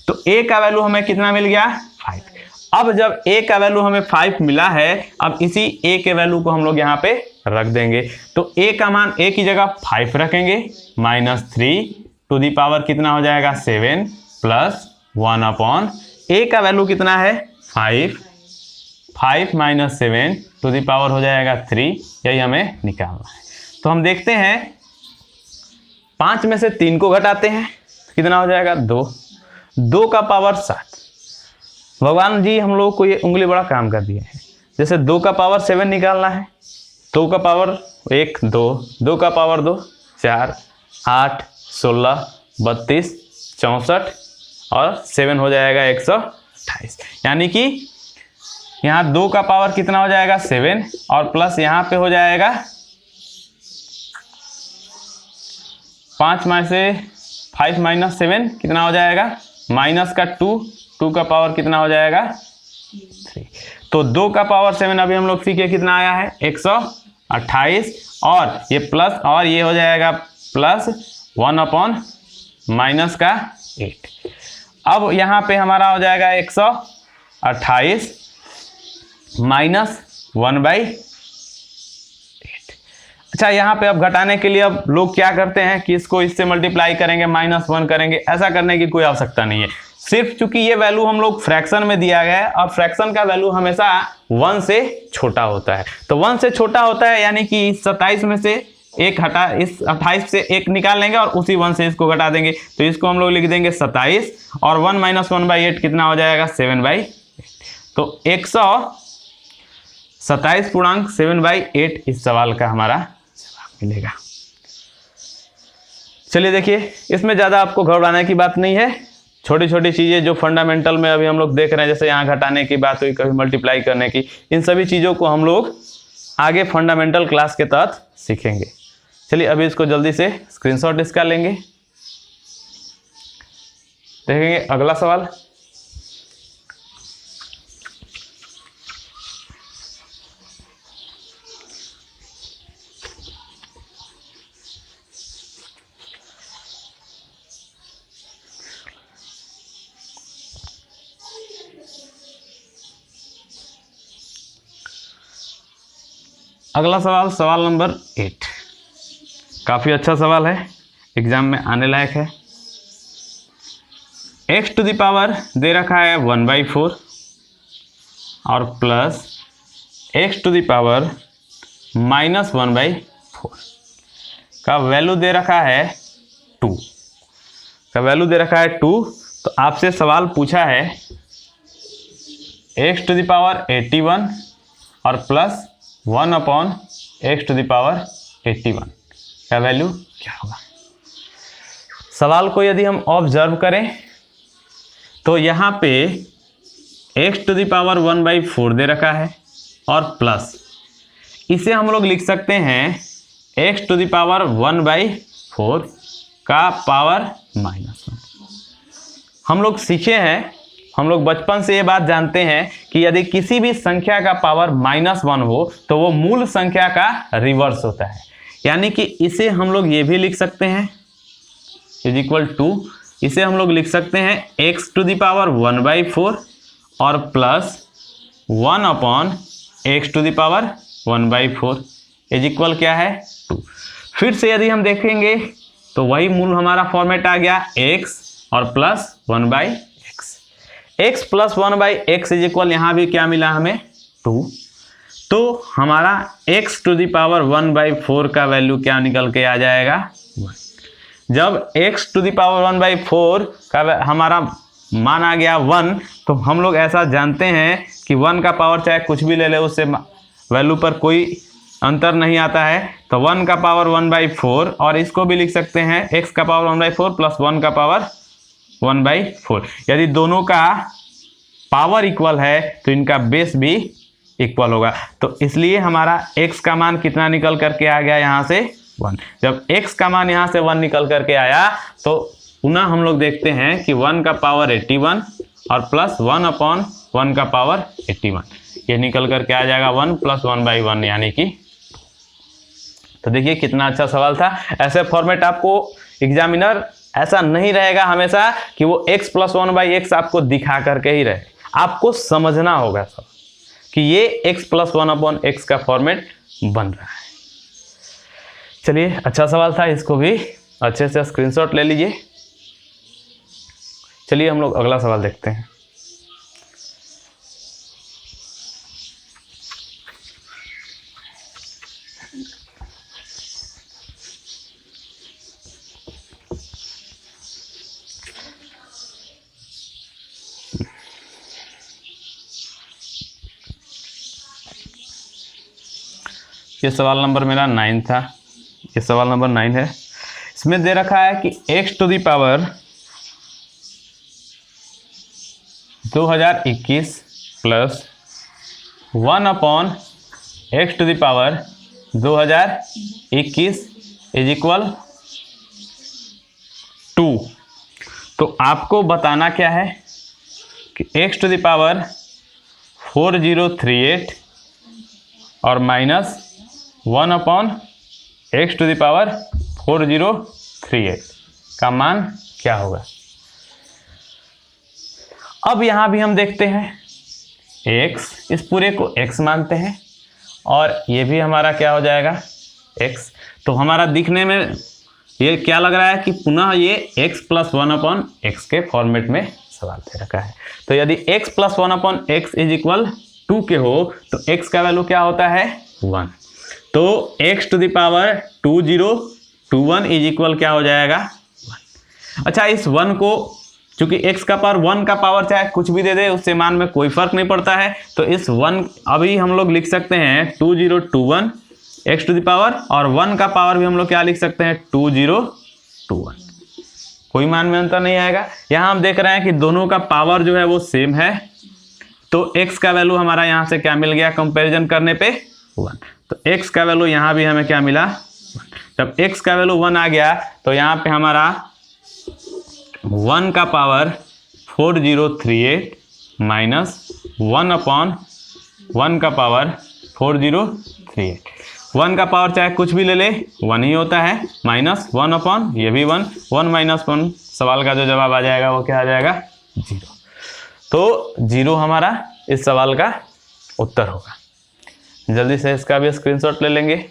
तो a का वैल्यू हमें कितना मिल गया 5। अब जब a का वैल्यू हमें 5 मिला है, अब इसी a के वैल्यू को हम लोग यहाँ पे रख देंगे। तो a का मान a की जगह 5 रखेंगे, -3 टू दी पावर कितना हो जाएगा 7 प्लस 1/, a का वैल्यू कितना है 5 - 7 टू दी पावर हो जाएगा 3, यही हमें निकालना है। तो हम देखते हैं 5 में से 3 को घटाते हैं, कितना हो जाएगा 2 का पावर 7। भगवान जी हम लोग को ये उंगली बड़ा काम कर दिया है। जैसे 2 का पावर 7 निकालना है, 2 का पावर 1 2 का पावर 2 4 8 16 32 64 और 7 हो जाएगा 128, यानी कि यहाँ 2 का पावर कितना हो जाएगा 7 और प्लस यहाँ पे हो जाएगा 5 में से 5 - 7 कितना हो जाएगा माइनस का 2 का पावर कितना हो जाएगा 3। तो 2 का पावर 7 अभी हम लोग सीखे कितना आया है 128, और ये प्लस और ये हो जाएगा प्लस 1/, माइनस का 8। अब यहाँ पे हमारा हो जाएगा 128 -1/8। अच्छा, यहाँ पे अब घटाने के लिए अब लोग क्या करते हैं कि इसको इससे मल्टीप्लाई करेंगे, -1 करेंगे। ऐसा करने की कोई आवश्यकता नहीं है। सिर्फ चूंकि ये वैल्यू हम लोग फ्रैक्शन में दिया गया है, और फ्रैक्शन का वैल्यू हमेशा 1 से छोटा होता है। तो 1 से छोटा होता है, यानी कि 27 में से 1 हटा, इस 28 से 1 निकाल लेंगे और उसी 1 से इसको घटा देंगे। तो इसको हम लोग लिख देंगे 27, और 1 - 1/8 कितना हो जाएगा 7/8। तो 127.7/8 इस सवाल का हमारा जवाब मिलेगा। चलिए देखिए, इसमें ज़्यादा आपको घबराने की बात नहीं है। छोटी छोटी चीज़ें जो फंडामेंटल में अभी हम लोग देख रहे हैं, जैसे यहाँ घटाने की बात हुई, कभी मल्टीप्लाई करने की, इन सभी चीज़ों को हम लोग आगे फंडामेंटल क्लास के तहत सीखेंगे। चलिए अभी इसको जल्दी से स्क्रीनशॉट इसका लेंगे, देखेंगे अगला सवाल। अगला सवाल, सवाल नंबर 8, काफ़ी अच्छा सवाल है, एग्जाम में आने लायक है। x टू द पावर दे रखा है 1/4 और plus x to the power -1/4 का वैल्यू दे रखा है 2 तो आपसे सवाल पूछा है x टू द पावर 81 और plus 1/x to the power 81 का वैल्यू क्या होगा। सवाल को यदि हम ऑब्जर्व करें तो यहाँ पे x टू द पावर 1/4 दे रखा है और प्लस, इसे हम लोग लिख सकते हैं x टू द पावर 1/4 का पावर -1। हम लोग सीखे हैं, हम लोग बचपन से ये बात जानते हैं कि यदि किसी भी संख्या का पावर -1 हो तो वो मूल संख्या का रिवर्स होता है। यानी कि इसे हम लोग ये भी लिख सकते हैं इज इक्वल टू, इसे हम लोग लिख सकते हैं x टू द पावर 1/4 और plus 1/x to the power 1/4 is equal क्या है 2। फिर से यदि हम देखेंगे तो वही मूल हमारा फॉर्मेट आ गया x और plus 1/x, x plus 1/x is equal, यहाँ भी क्या मिला हमें 2। तो हमारा x टू द पावर 1/4 का वैल्यू क्या निकल के आ जाएगा 1। जब x टू द पावर 1/4 का हमारा मान आ गया 1, तो हम लोग ऐसा जानते हैं कि 1 का पावर चाहे कुछ भी ले ले उससे वैल्यू पर कोई अंतर नहीं आता है। तो 1 का पावर 1/4 और इसको भी लिख सकते हैं x का पावर 1/4 प्लस 1 का पावर 1/4। यदि दोनों का पावर इक्वल है तो इनका बेस भी इक्वल होगा। तो इसलिए हमारा x का मान कितना निकल करके आ गया यहाँ से 1। जब x का मान यहाँ से 1 निकल करके आया तो पुनः हम लोग देखते हैं कि 1 का पावर 81 और प्लस 1/1 का पावर 81, ये निकल करके आ जाएगा 1 प्लस 1/1 यानी कि। तो देखिए कितना अच्छा सवाल था। ऐसे फॉर्मेट आपको एग्जामिनर ऐसा नहीं रहेगा हमेशा कि वो x प्लस 1/x आपको दिखा करके ही रहे, आपको समझना होगा सब कि ये x प्लस 1/x का फॉर्मेट बन रहा है। चलिए अच्छा सवाल था, इसको भी अच्छे से स्क्रीनशॉट ले लीजिए। चलिए हम लोग अगला सवाल देखते हैं। ये सवाल नंबर मेरा 9 था, ये सवाल नंबर 9 है। इसमें दे रखा है कि x to the power 2021 plus 1/x to the power 2021 is equal 2। तो आपको बताना क्या है कि x टू द पावर 4038 और minus 1/x to the power 4038 का मान क्या होगा। अब यहां भी हम देखते हैं x, इस पूरे को x मानते हैं और ये भी हमारा क्या हो जाएगा x। तो हमारा दिखने में ये क्या लग रहा है कि पुनः ये x प्लस 1/x के फॉर्मेट में सवाल दे रखा है। तो यदि x plus 1/x is equal 2 के हो तो x का वैल्यू क्या होता है 1। तो x to the power 2021 is equal क्या हो जाएगा 1। अच्छा, इस 1 को चूंकि x का पावर 1 का पावर चाहे कुछ भी दे दे उससे मान में कोई फर्क नहीं पड़ता है, तो इस 1 अभी हम लोग लिख सकते हैं 2021 x टू द पावर, और 1 का पावर भी हम लोग क्या लिख सकते हैं 2021, कोई मान में अंतर नहीं आएगा। यहाँ हम देख रहे हैं कि दोनों का पावर जो है वो सेम है, तो x का वैल्यू हमारा यहाँ से क्या मिल गया कंपैरिजन करने पे 1। तो x का वैल्यू यहाँ भी हमें क्या मिला 1। जब x का वैल्यू 1 आ गया तो यहाँ पे हमारा 1 का पावर 4038 माइनस 1/1 का पावर 4038। 1 का पावर चाहे कुछ भी ले ले 1 ही होता है, माइनस 1/, ये भी 1, 1 माइनस 1, सवाल का जो जवाब आ जाएगा वो क्या आ जाएगा 0। तो 0 हमारा इस सवाल का उत्तर होगा। जल्दी से इसका भी स्क्रीनशॉट ले लेंगे।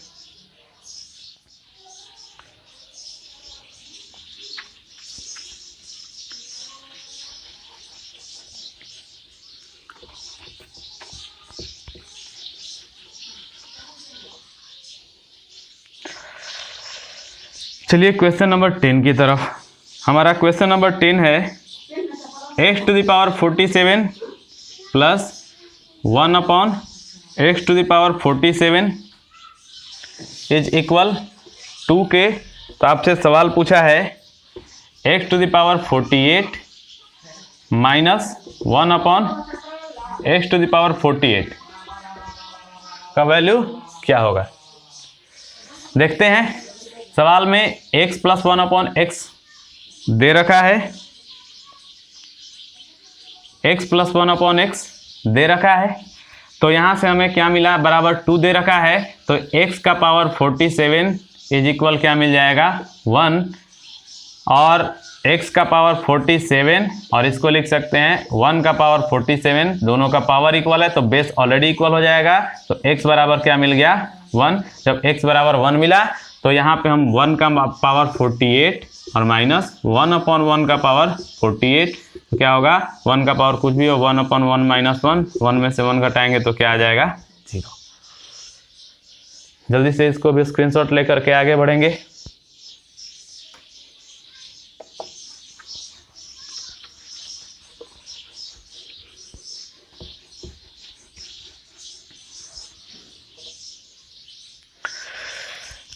चलिए क्वेश्चन नंबर 10 की तरफ। हमारा क्वेश्चन नंबर 10 है x to the power 47 plus 1/x to the power 47 is equal 2 के। तो आपसे सवाल पूछा है x to the power 48 minus 1/x to the power 48 का वैल्यू क्या होगा। देखते हैं, सवाल में x + 1/x दे रखा है, x + 1/x दे रखा है, तो यहाँ से हमें क्या मिला, बराबर 2 दे रखा है, तो x का पावर 47 इज इक्वल क्या मिल जाएगा 1, और x का पावर 47 और इसको लिख सकते हैं 1 का पावर 47, दोनों का पावर इक्वल है तो बेस ऑलरेडी इक्वल हो जाएगा, तो x बराबर क्या मिल गया 1। जब x बराबर 1 मिला तो यहाँ पे हम 1 का पावर 48 और माइनस 1/1 का पावर 48, तो क्या होगा 1 का पावर कुछ भी हो 1/1 माइनस 1, 1 में से 1 घटाएंगे तो क्या आ जाएगा 0। जल्दी से इसको भी स्क्रीनशॉट लेकर के आगे बढ़ेंगे।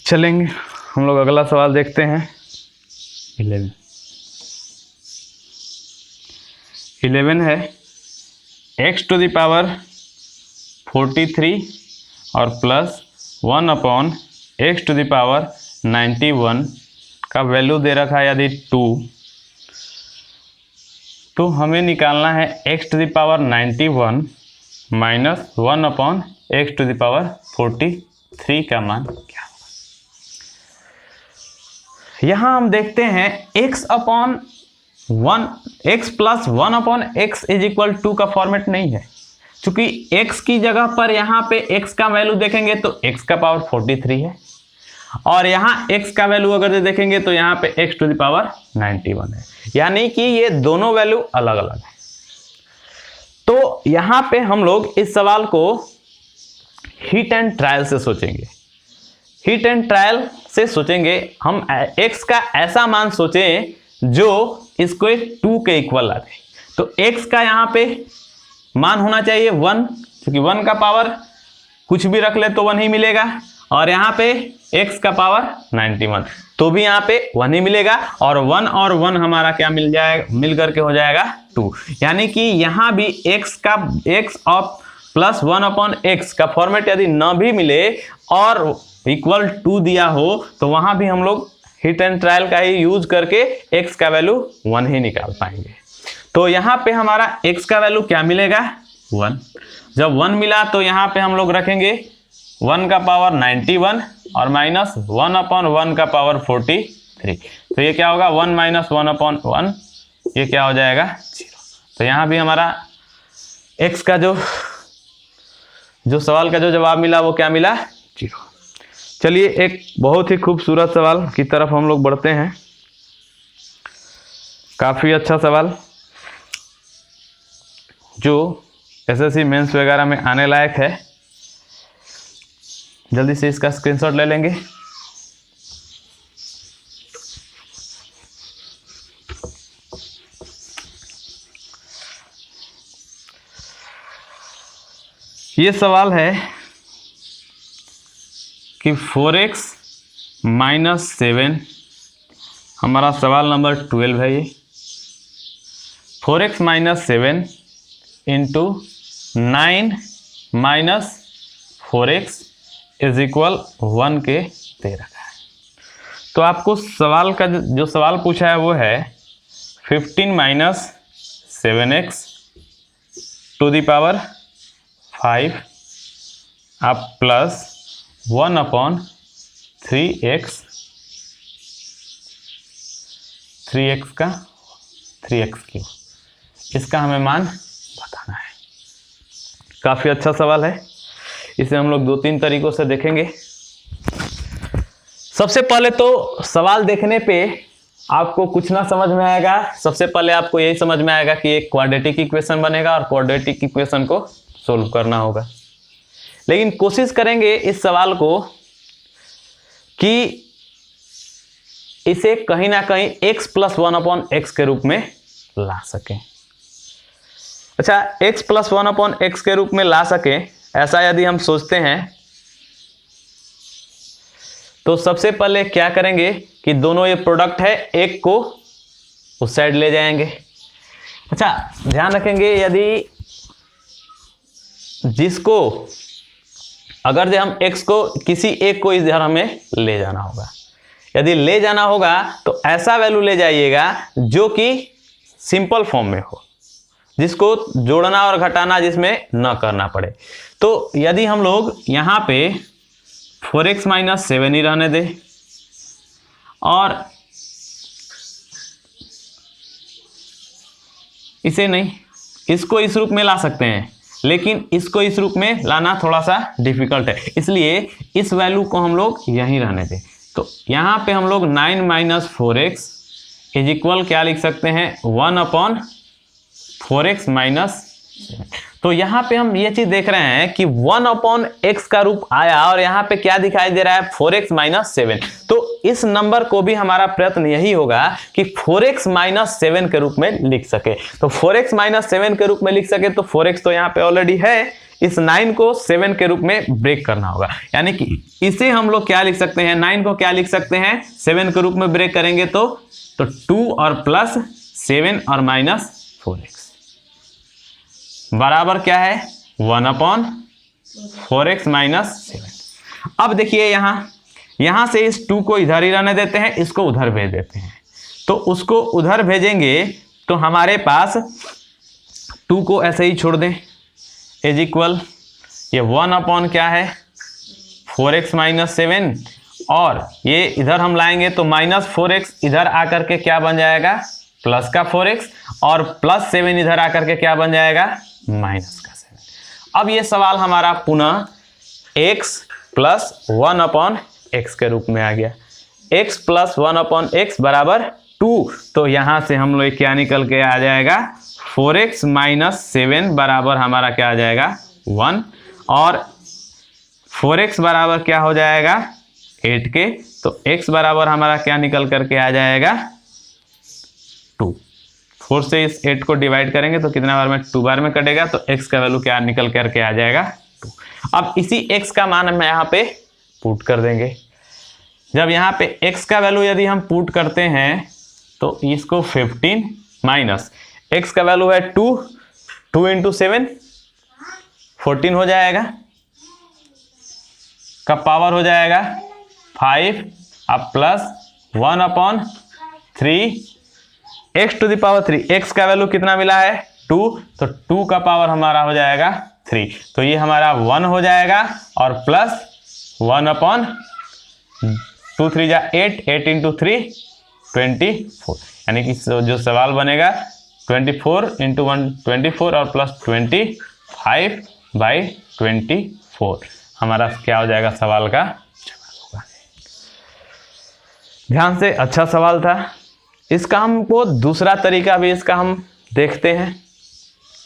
चलेंगे हम लोग अगला सवाल देखते हैं। 11 है x टू द पावर 43 और plus 1/x to the power 91 का वैल्यू दे रखा है यदि 2, तो हमें निकालना है x to the power 91 minus 1/x to the power 43 का मान क्या। यहाँ हम देखते हैं x + 1/x इज इक्वल 2 का फॉर्मेट नहीं है, क्योंकि x की जगह पर यहाँ पे x का वैल्यू देखेंगे तो x का पावर 43 है, और यहाँ x का वैल्यू अगर देखेंगे तो यहाँ पे x टू द पावर 91 है, यानी कि ये दोनों वैल्यू अलग अलग है। तो यहाँ पे हम लोग इस सवाल को हीट एंड ट्रायल से सोचेंगे। हीट एंड ट्रायल से सोचेंगे हम x का ऐसा मान सोचें जो इसको 2 के इक्वल आ जाए, तो x का यहाँ पे मान होना चाहिए 1, क्योंकि 1 का पावर कुछ भी रख ले तो 1 ही मिलेगा, और यहाँ पे x का पावर 91 तो भी यहाँ पे 1 ही मिलेगा, और 1 और 1 हमारा क्या मिल जाएगा, मिल करके हो जाएगा 2, यानी कि यहाँ भी x + 1/x का फॉर्मेट यदि न भी मिले और इक्वल 2 दिया हो तो वहां भी हम लोग हिट एंड ट्रायल का ही यूज करके x का वैल्यू 1 ही निकाल पाएंगे। तो यहाँ पे हमारा x का वैल्यू क्या मिलेगा 1। जब 1 मिला तो यहाँ पे हम लोग रखेंगे 1 का पावर 91 और माइनस 1/1 का पावर 43, तो ये क्या होगा 1 - 1/1, ये क्या हो जाएगा 0। तो यहाँ भी हमारा x का जो सवाल का जो जवाब मिला वो क्या मिला 0। चलिए एक बहुत ही खूबसूरत सवाल की तरफ हम लोग बढ़ते हैं। काफ़ी अच्छा सवाल जो एसएससी मेंस वगैरह में आने लायक है। जल्दी से इसका स्क्रीनशॉट ले लेंगे। ये सवाल है कि 4x - 7, हमारा सवाल नंबर 12 है ये। 4x - 7 into 9 - 4x is equal 1 के दे रखा है। तो आपको सवाल का जो सवाल पूछा है वो है 15 - 7x टू द पावर 5 आप प्लस 1/3x, 3x3, इसका हमें मान बताना है। काफ़ी अच्छा सवाल है, इसे हम लोग 2-3 तरीकों से देखेंगे। सबसे पहले तो सवाल देखने पे आपको कुछ ना समझ में आएगा। सबसे पहले आपको यही समझ में आएगा कि एक क्वाड्रेटिक इक्वेशन बनेगा और क्वाड्रेटिक इक्वेशन को सोल्व करना होगा। लेकिन कोशिश करेंगे इस सवाल को कि इसे कहीं ना कहीं x + 1/x के रूप में ला सकें। अच्छा, x + 1/x के रूप में ला सकें, ऐसा यदि हम सोचते हैं तो सबसे पहले क्या करेंगे कि दोनों ये प्रोडक्ट है, एक को उस साइड ले जाएंगे। अच्छा, ध्यान रखेंगे यदि जिसको अगर जो हम x को किसी एक को इधर हमें ले जाना होगा, यदि ले जाना होगा तो ऐसा वैल्यू ले जाइएगा जो कि सिंपल फॉर्म में हो, जिसको जोड़ना और घटाना जिसमें न करना पड़े। तो यदि हम लोग यहाँ पे 4x - 7 ही रहने दें और इसे नहीं, इसको इस रूप में ला सकते हैं, लेकिन इसको इस रूप में लाना थोड़ा सा डिफिकल्ट है, इसलिए इस वैल्यू को हम लोग यहीं रहने दें। तो यहाँ पे हम लोग 9 - 4x इज इक्वल क्या लिख सकते हैं, 1/4x - तो यहाँ पे हम ये चीज देख रहे हैं कि 1/x का रूप आया और यहाँ पे क्या दिखाई दे रहा है, 4x - 7। तो इस नंबर को भी हमारा प्रयत्न यही होगा कि 4x - 7 के रूप में लिख सके। तो 4x - 7 के रूप में लिख सके तो 4x तो यहाँ पे ऑलरेडी है, इस 9 को 7 के रूप में ब्रेक करना होगा, यानी कि इसे हम लोग क्या लिख सकते हैं, 9 को क्या लिख सकते हैं, 7 के रूप में ब्रेक करेंगे तो 2 और प्लस 7 और -4x बराबर क्या है, 1/4x - 7। अब देखिए यहां से इस 2 को इधर ही रहने देते हैं, इसको उधर भेज देते हैं। तो उसको उधर भेजेंगे तो हमारे पास 2 को ऐसे ही छोड़ दें, इज इक्वल ये 1/ क्या है, 4x - 7 और ये इधर हम लाएंगे तो -4x इधर आकर के क्या बन जाएगा, प्लस का 4x और प्लस 7 इधर आकर के क्या बन जाएगा, माइनस का 7। अब ये सवाल हमारा पुनः x + 1/x के रूप में आ गया, x + 1/x बराबर 2। तो यहां से हम लोग क्या निकल के आ जाएगा, 4x - 7 बराबर हमारा क्या आ जाएगा, 1 और 4x बराबर क्या हो जाएगा, 8 के। तो x बराबर हमारा क्या निकल करके आ जाएगा, 2। 4 से इस 8 को डिवाइड करेंगे तो कितना बार में, 2 बार में कटेगा, तो x का वैल्यू क्या निकल करके आ जाएगा, 2। अब इसी x का मान हम यहाँ पे पुट कर देंगे। जब यहाँ पे x का वैल्यू यदि हम पुट करते हैं तो इसको 15 माइनस x का वैल्यू है 2, 2 × 7 14 हो जाएगा, का पावर हो जाएगा 5 अब plus 1/3 x to the power 3। x का वैल्यू कितना मिला है, 2, तो 2 का पावर हमारा हो जाएगा 3। तो ये हमारा 1 हो जाएगा और प्लस 1/2 3 जा 8, 8 × 3 24, यानी कि जो सवाल बनेगा 24 × 1 24 और प्लस 25/24 हमारा क्या हो जाएगा, सवाल का जवाब होगा। ध्यान से, अच्छा सवाल था। इसका हमको दूसरा तरीका भी इसका हम देखते हैं,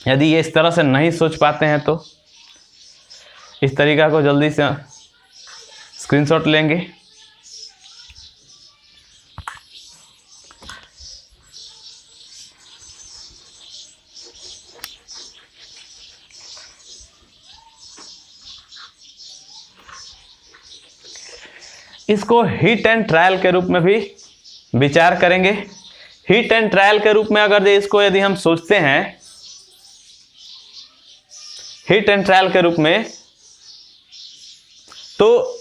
यदि ये इस तरह से नहीं सोच पाते हैं तो इस तरीका को जल्दी से स्क्रीनशॉट लेंगे। इसको हिट एंड ट्रायल के रूप में भी विचार करेंगे। हिट एंड ट्रायल के रूप में अगर इसको यदि हम सोचते हैं, हिट एंड ट्रायल के रूप में, तो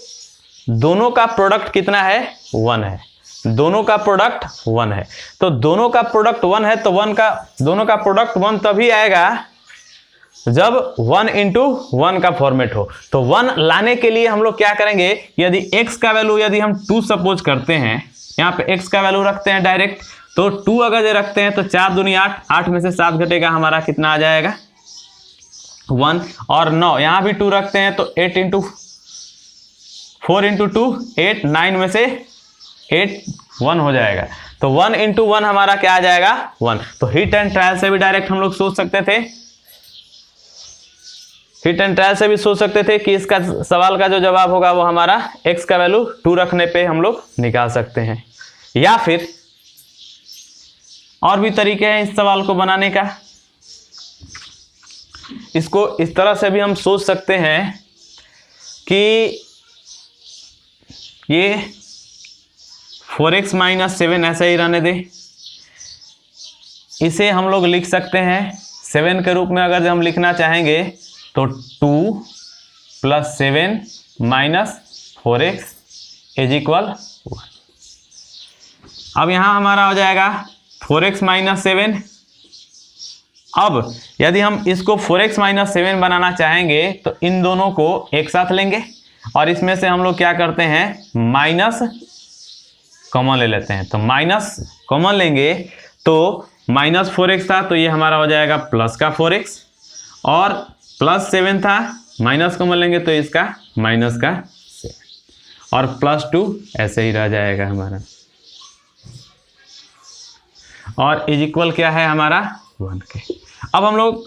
दोनों का प्रोडक्ट कितना है, 1 है। दोनों का प्रोडक्ट 1 है, तो दोनों का प्रोडक्ट 1 है, तो दोनों का प्रोडक्ट 1 तभी आएगा जब 1 × 1 का फॉर्मेट हो। तो 1 लाने के लिए हम लोग क्या करेंगे, यदि x का वैल्यू यदि हम 2 सपोज करते हैं, यहाँ पे x का वैल्यू रखते हैं डायरेक्ट, तो 2 अगर रखते हैं तो 4 दूनी 8, 8 में से 7 घटेगा, हमारा कितना आ जाएगा, 1 और 9। यहाँ भी 2 रखते हैं तो 8 × 4 × 2 8, 9 में से 8 1 हो जाएगा। तो 1 × 1 हमारा क्या आ जाएगा, 1। तो हिट एंड ट्रायल से भी डायरेक्ट हम लोग सोच सकते थे, हिट एंड ट्रायल से भी सोच सकते थे कि इसका सवाल का जो जवाब होगा वो हमारा x का वैल्यू 2 रखने पे हम लोग निकाल सकते हैं। या फिर और भी तरीके हैं इस सवाल को बनाने का। इसको इस तरह से भी हम सोच सकते हैं कि ये 4x - 7 ऐसे ही रहने दे, इसे हम लोग लिख सकते हैं 7 के रूप में। अगर हम लिखना चाहेंगे तो 2 plus 7 minus 4x is equal 1। अब यहाँ हमारा हो जाएगा 4x माइनस 7। अब यदि हम इसको 4x माइनस 7 बनाना चाहेंगे तो इन दोनों को एक साथ लेंगे और इसमें से हम लोग क्या करते हैं, माइनस कॉमन ले लेते हैं। तो माइनस कॉमन लेंगे तो माइनस 4x था तो ये हमारा हो जाएगा प्लस का 4x, और प्लस 7 था, माइनस कॉमन लेंगे तो इसका माइनस का 7, और प्लस 2 ऐसे ही रह जाएगा हमारा, और इज इक्वल क्या है हमारा 1 के। अब हम लोग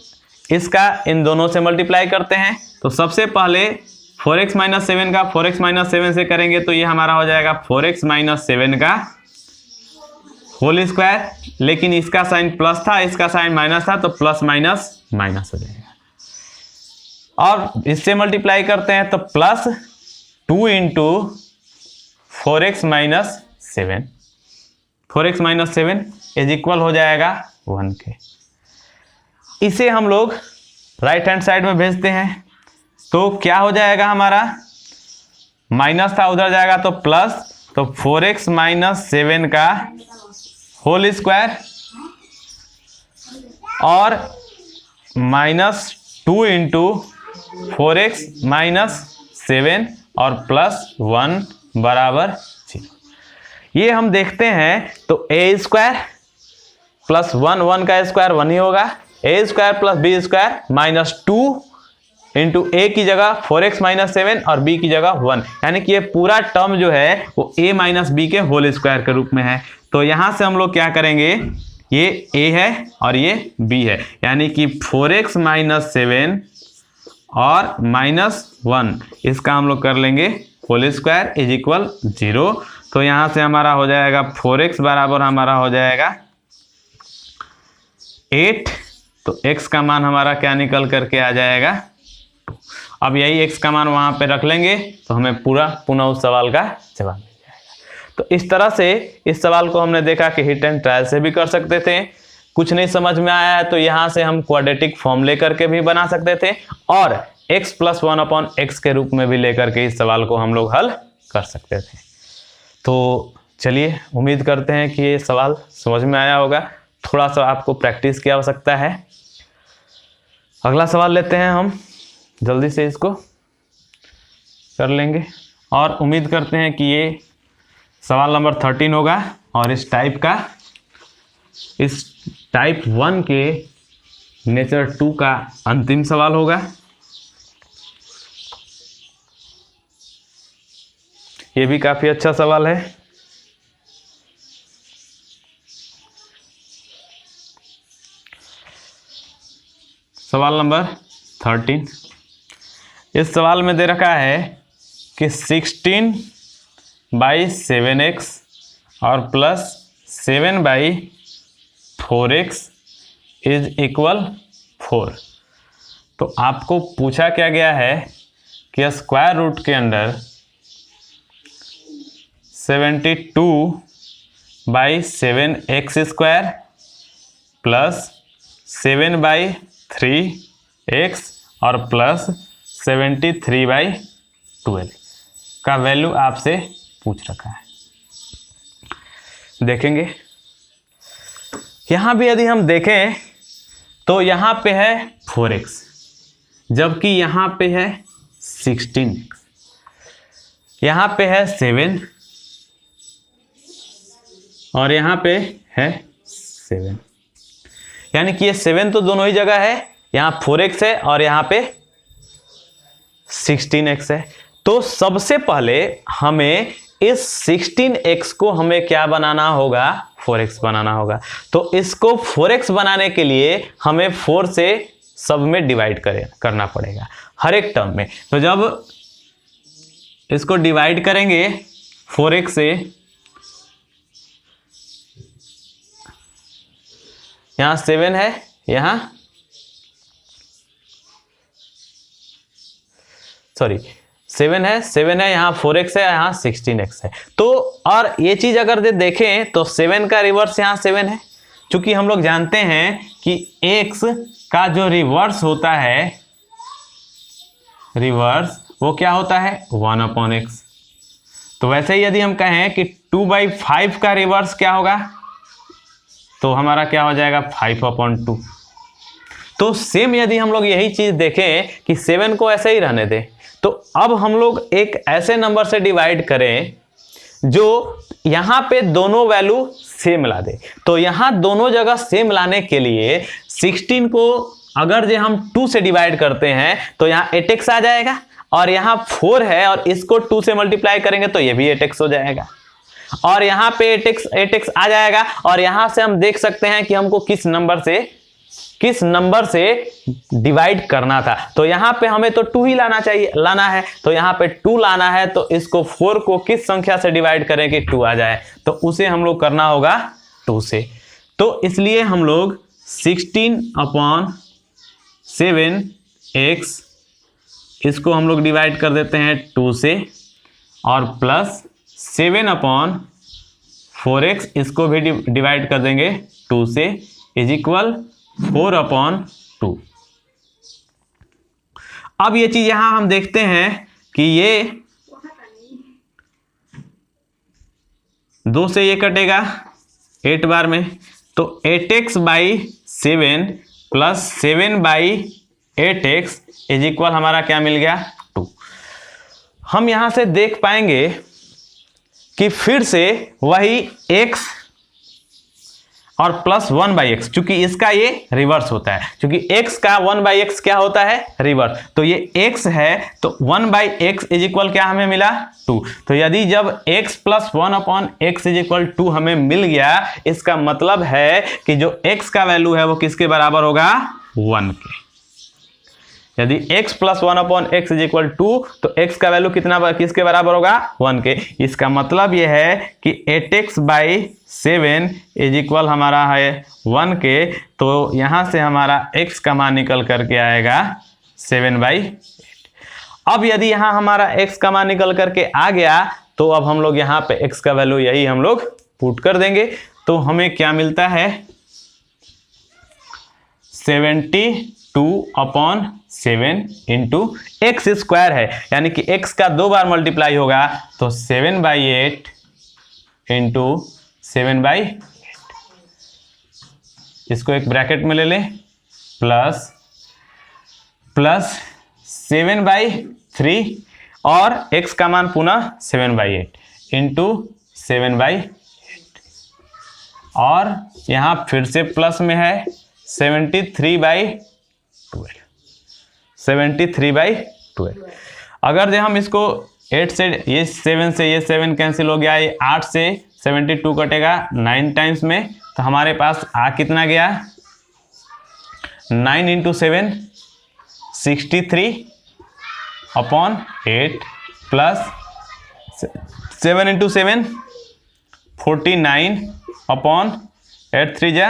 इसका इन दोनों से मल्टीप्लाई करते हैं। तो सबसे पहले 4x माइनस 7 का 4x माइनस 7 से करेंगे तो ये हमारा हो जाएगा 4x माइनस 7 का होल स्क्वायर, लेकिन इसका साइन प्लस था, इसका साइन माइनस था, तो प्लस माइनस माइनस हो जाएगा। और इससे मल्टीप्लाई करते हैं तो plus 2 into 4x minus 7, 4x minus 7 is equal हो जाएगा 1 के। इसे हम लोग राइट हैंड साइड में भेजते हैं तो क्या हो जाएगा हमारा, माइनस था उधर जाएगा तो प्लस, तो 4x माइनस 7 का होल स्क्वायर और माइनस 2 इंटू 4x माइनस 7 और प्लस 1 बराबर 0। ये हम देखते हैं तो ए स्क्वायर प्लस 1, 1 का स्क्वायर 1 ही होगा, a square plus b square minus 2 into a की जगह 4x माइनस 7 और बी की जगह 1, यानी कि ये पूरा टर्म जो है वो a माइनस बी के होल स्क्वायर के रूप में है। तो यहां से हम लोग क्या करेंगे, ये a है और ये b है, यानी कि 4x माइनस 7 और माइनस 1 इसका हम लोग कर लेंगे होल स्क्वायर इज इक्वल 0। तो यहां से हमारा हो जाएगा 4x बराबर हमारा हो जाएगा 8, तो x का मान हमारा क्या निकल करके आ जाएगा 2। अब यही x का मान वहां पे रख लेंगे तो हमें पूरा पुनः उस सवाल का जवाब मिल जाएगा। तो इस तरह से इस सवाल को हमने देखा कि हिट एंड ट्रायल से भी कर सकते थे। कुछ नहीं समझ में आया है तो यहाँ से हम क्वाड्रेटिक फॉर्म लेकर के भी बना सकते थे और x प्लस 1/x के रूप में भी लेकर के इस सवाल को हम लोग हल कर सकते थे। तो चलिए, उम्मीद करते हैं कि ये सवाल समझ में आया होगा। थोड़ा सा आपको प्रैक्टिस की आवश्यकता है। अगला सवाल लेते हैं हम, जल्दी से इसको कर लेंगे और उम्मीद करते हैं कि ये सवाल नंबर 13 होगा और इस टाइप 1 के नेचर 2 का अंतिम सवाल होगा। ये भी काफी अच्छा सवाल है। सवाल नंबर 13, इस सवाल में दे रखा है कि 16/7x और प्लस 7/4x इज इक्वल 4। तो आपको पूछा क्या गया है कि स्क्वायर रूट के अंदर 72/7x स्क्वायर प्लस 7/3x और प्लस 73/12 का वैल्यू आपसे पूछ रखा है। देखेंगे यहां भी यदि हम देखें तो यहां पे है 4x जबकि यहां पे है 16x, यहां पे है 7 और यहां पे है 7, यानी कि ये 7 तो दोनों ही जगह है, यहां 4x है और यहां पे 16x है। तो सबसे पहले हमें इस 16x को हमें क्या बनाना होगा, 4x बनाना होगा। तो इसको 4x बनाने के लिए हमें 4 से सब में डिवाइड करना पड़ेगा हर एक टर्म में। तो जब इसको डिवाइड करेंगे 4x से, यहां 7 है, यहां 7 है, यहाँ 4x है, यहाँ 16x है। तो और ये चीज अगर देखें तो 7 का रिवर्स यहाँ 7 है, क्योंकि हम लोग जानते हैं कि x का जो रिवर्स होता है, रिवर्स वो क्या होता है 1/x। तो वैसे ही यदि हम कहें कि 2/5 का रिवर्स क्या होगा, तो हमारा क्या हो जाएगा 5/2। तो सेम यदि हम लोग यही चीज देखें कि 7 को ऐसे ही रहने दें, तो अब हम लोग एक ऐसे नंबर से डिवाइड करें जो यहां पे दोनों वैल्यू सेम ला दे। तो यहां दोनों जगह सेम लाने के लिए 16 को अगर जो हम 2 से डिवाइड करते हैं तो यहां 8x आ जाएगा, और यहां 4 है और इसको 2 से मल्टीप्लाई करेंगे तो ये भी 8x हो जाएगा, और यहां पे 8x आ जाएगा। और यहां से हम देख सकते हैं कि हमको किस नंबर से डिवाइड करना था। तो यहां पे हमें तो 2 ही लाना है। तो यहां पे 2 लाना है, तो इसको 4 को किस संख्या से डिवाइड करें कि 2 आ जाए, तो उसे हम लोग करना होगा 2 से। तो इसलिए हम लोग 16/7x इसको हम लोग डिवाइड कर देते हैं 2 से, और प्लस 7/4x इसको भी डिवाइड कर देंगे 2 से, इज इक्वल 4/2। अब ये चीज यहां हम देखते हैं कि ये 2 से ये कटेगा 8 बार में, तो 8x/7 plus 7/8x is equal हमारा क्या मिल गया 2। हम यहां से देख पाएंगे कि फिर से वही x और प्लस 1/x, चूंकि इसका ये रिवर्स होता है, क्योंकि x का 1/x क्या होता है रिवर्स, तो ये x है तो 1/x इज इक्वल क्या हमें मिला 2। तो यदि जब x plus 1/x is equal 2 हमें मिल गया, इसका मतलब है कि जो x का वैल्यू है वो किसके बराबर होगा 1 के। यदि x plus 1/x is equal 2 तो x का वैल्यू किसके बराबर होगा 1 के। इसका मतलब यह है कि 8x/7 इज इक्वल हमारा है 1 के। तो यहां से हमारा x का मान निकल करके आएगा 7/8। अब यदि यहां हमारा x का मान निकल करके आ गया, तो अब हम लोग यहाँ पे x का वैल्यू यही हम लोग पुट कर देंगे, तो हमें क्या मिलता है 72/7 इंटू एक्स स्क्वायर है, यानी कि x का 2 बार मल्टीप्लाई होगा, तो 7/8 इंटू 7/8, इसको एक ब्रैकेट में ले लें, प्लस 7/3 और x का मान पुनः 7/8 इंटू 7/8, और यहां फिर से प्लस में है 73/12। अगर जो हम इसको 8 से ये 7 से ये 7 कैंसिल हो गया, ये 8 से 72 कटेगा 9 टाइम्स में, तो हमारे पास आ कितना गया 9 इंटू 7 63/8 प्लस 7 इंटू 7 49/8 3 जा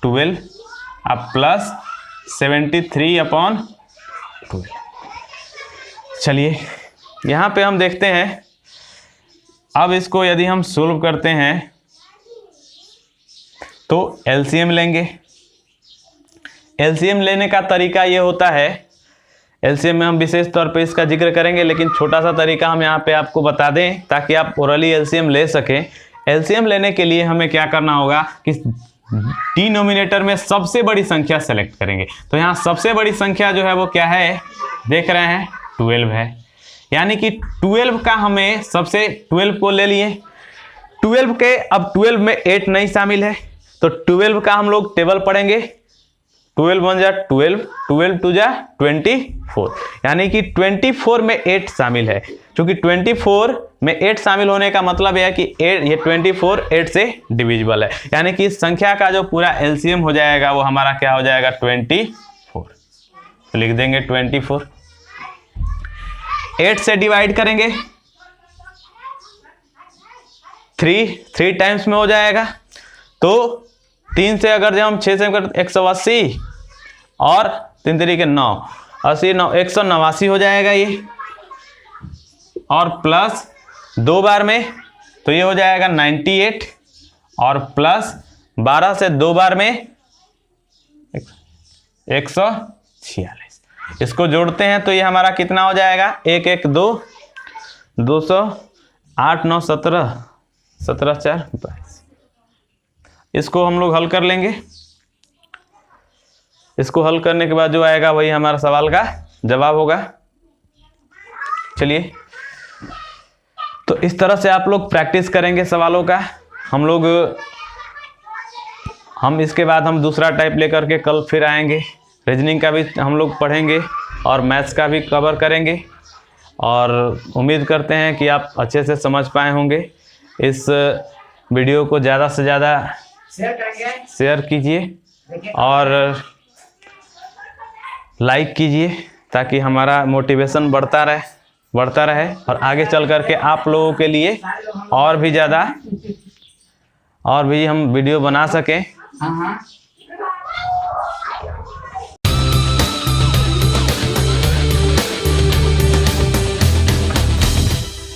12 अब प्लस 73/12। चलिए यहाँ पे हम देखते हैं, अब इसको यदि हम सोल्व करते हैं तो एलसीएम लेंगे। एलसीएम लेने का तरीका ये होता है, एलसीएम में हम विशेष तौर पे इसका जिक्र करेंगे, लेकिन छोटा सा तरीका हम यहाँ पे आपको बता दें ताकि आप ओरली एलसीएम ले सकें। एलसीएम लेने के लिए हमें क्या करना होगा कि डिनोमिनेटर में सबसे बड़ी संख्या सेलेक्ट करेंगे। तो यहाँ सबसे बड़ी संख्या जो है वो क्या है, देख रहे हैं 12 है, यानी कि 12 का हमें सबसे 12 को ले लिए। 12 के अब 12 में 8 नहीं शामिल है, तो 12 का हम लोग टेबल पढ़ेंगे। 12 1 जा 12, 12 2 जा 24, यानी कि 24 में 8 शामिल है। क्योंकि 24 में 8 शामिल होने का मतलब यह है कि 8 ये 24 8 से डिविजिबल है, यानी कि इस संख्या का जो पूरा एलसीएम हो जाएगा वो हमारा क्या हो जाएगा 24। तो लिख देंगे 24, 8 से डिवाइड करेंगे 3 टाइम्स में हो जाएगा। तो 3 से अगर जब हम 6 से 180 और 3 तरीके 9 80 9 189 हो जाएगा ये, और प्लस 2 बार में तो ये हो जाएगा 98, और प्लस 12 से 2 बार में 146। इसको जोड़ते हैं तो ये हमारा कितना हो जाएगा, 1 1 2, 200, 8 9 17, 17 4 22। इसको हम लोग हल कर लेंगे। इसको हल करने के बाद जो आएगा वही हमारा सवाल का जवाब होगा। चलिए, तो इस तरह से आप लोग प्रैक्टिस करेंगे सवालों का। हम इसके बाद हम दूसरा टाइप लेकर के कल फिर आएंगे। रीजनिंग का भी हम लोग पढ़ेंगे और मैथ्स का भी कवर करेंगे, और उम्मीद करते हैं कि आप अच्छे से समझ पाए होंगे। इस वीडियो को ज़्यादा से ज़्यादा शेयर कीजिए और लाइक कीजिए, ताकि हमारा मोटिवेशन बढ़ता रहे और आगे चल कर के आप लोगों के लिए और भी हम वीडियो बना सकें।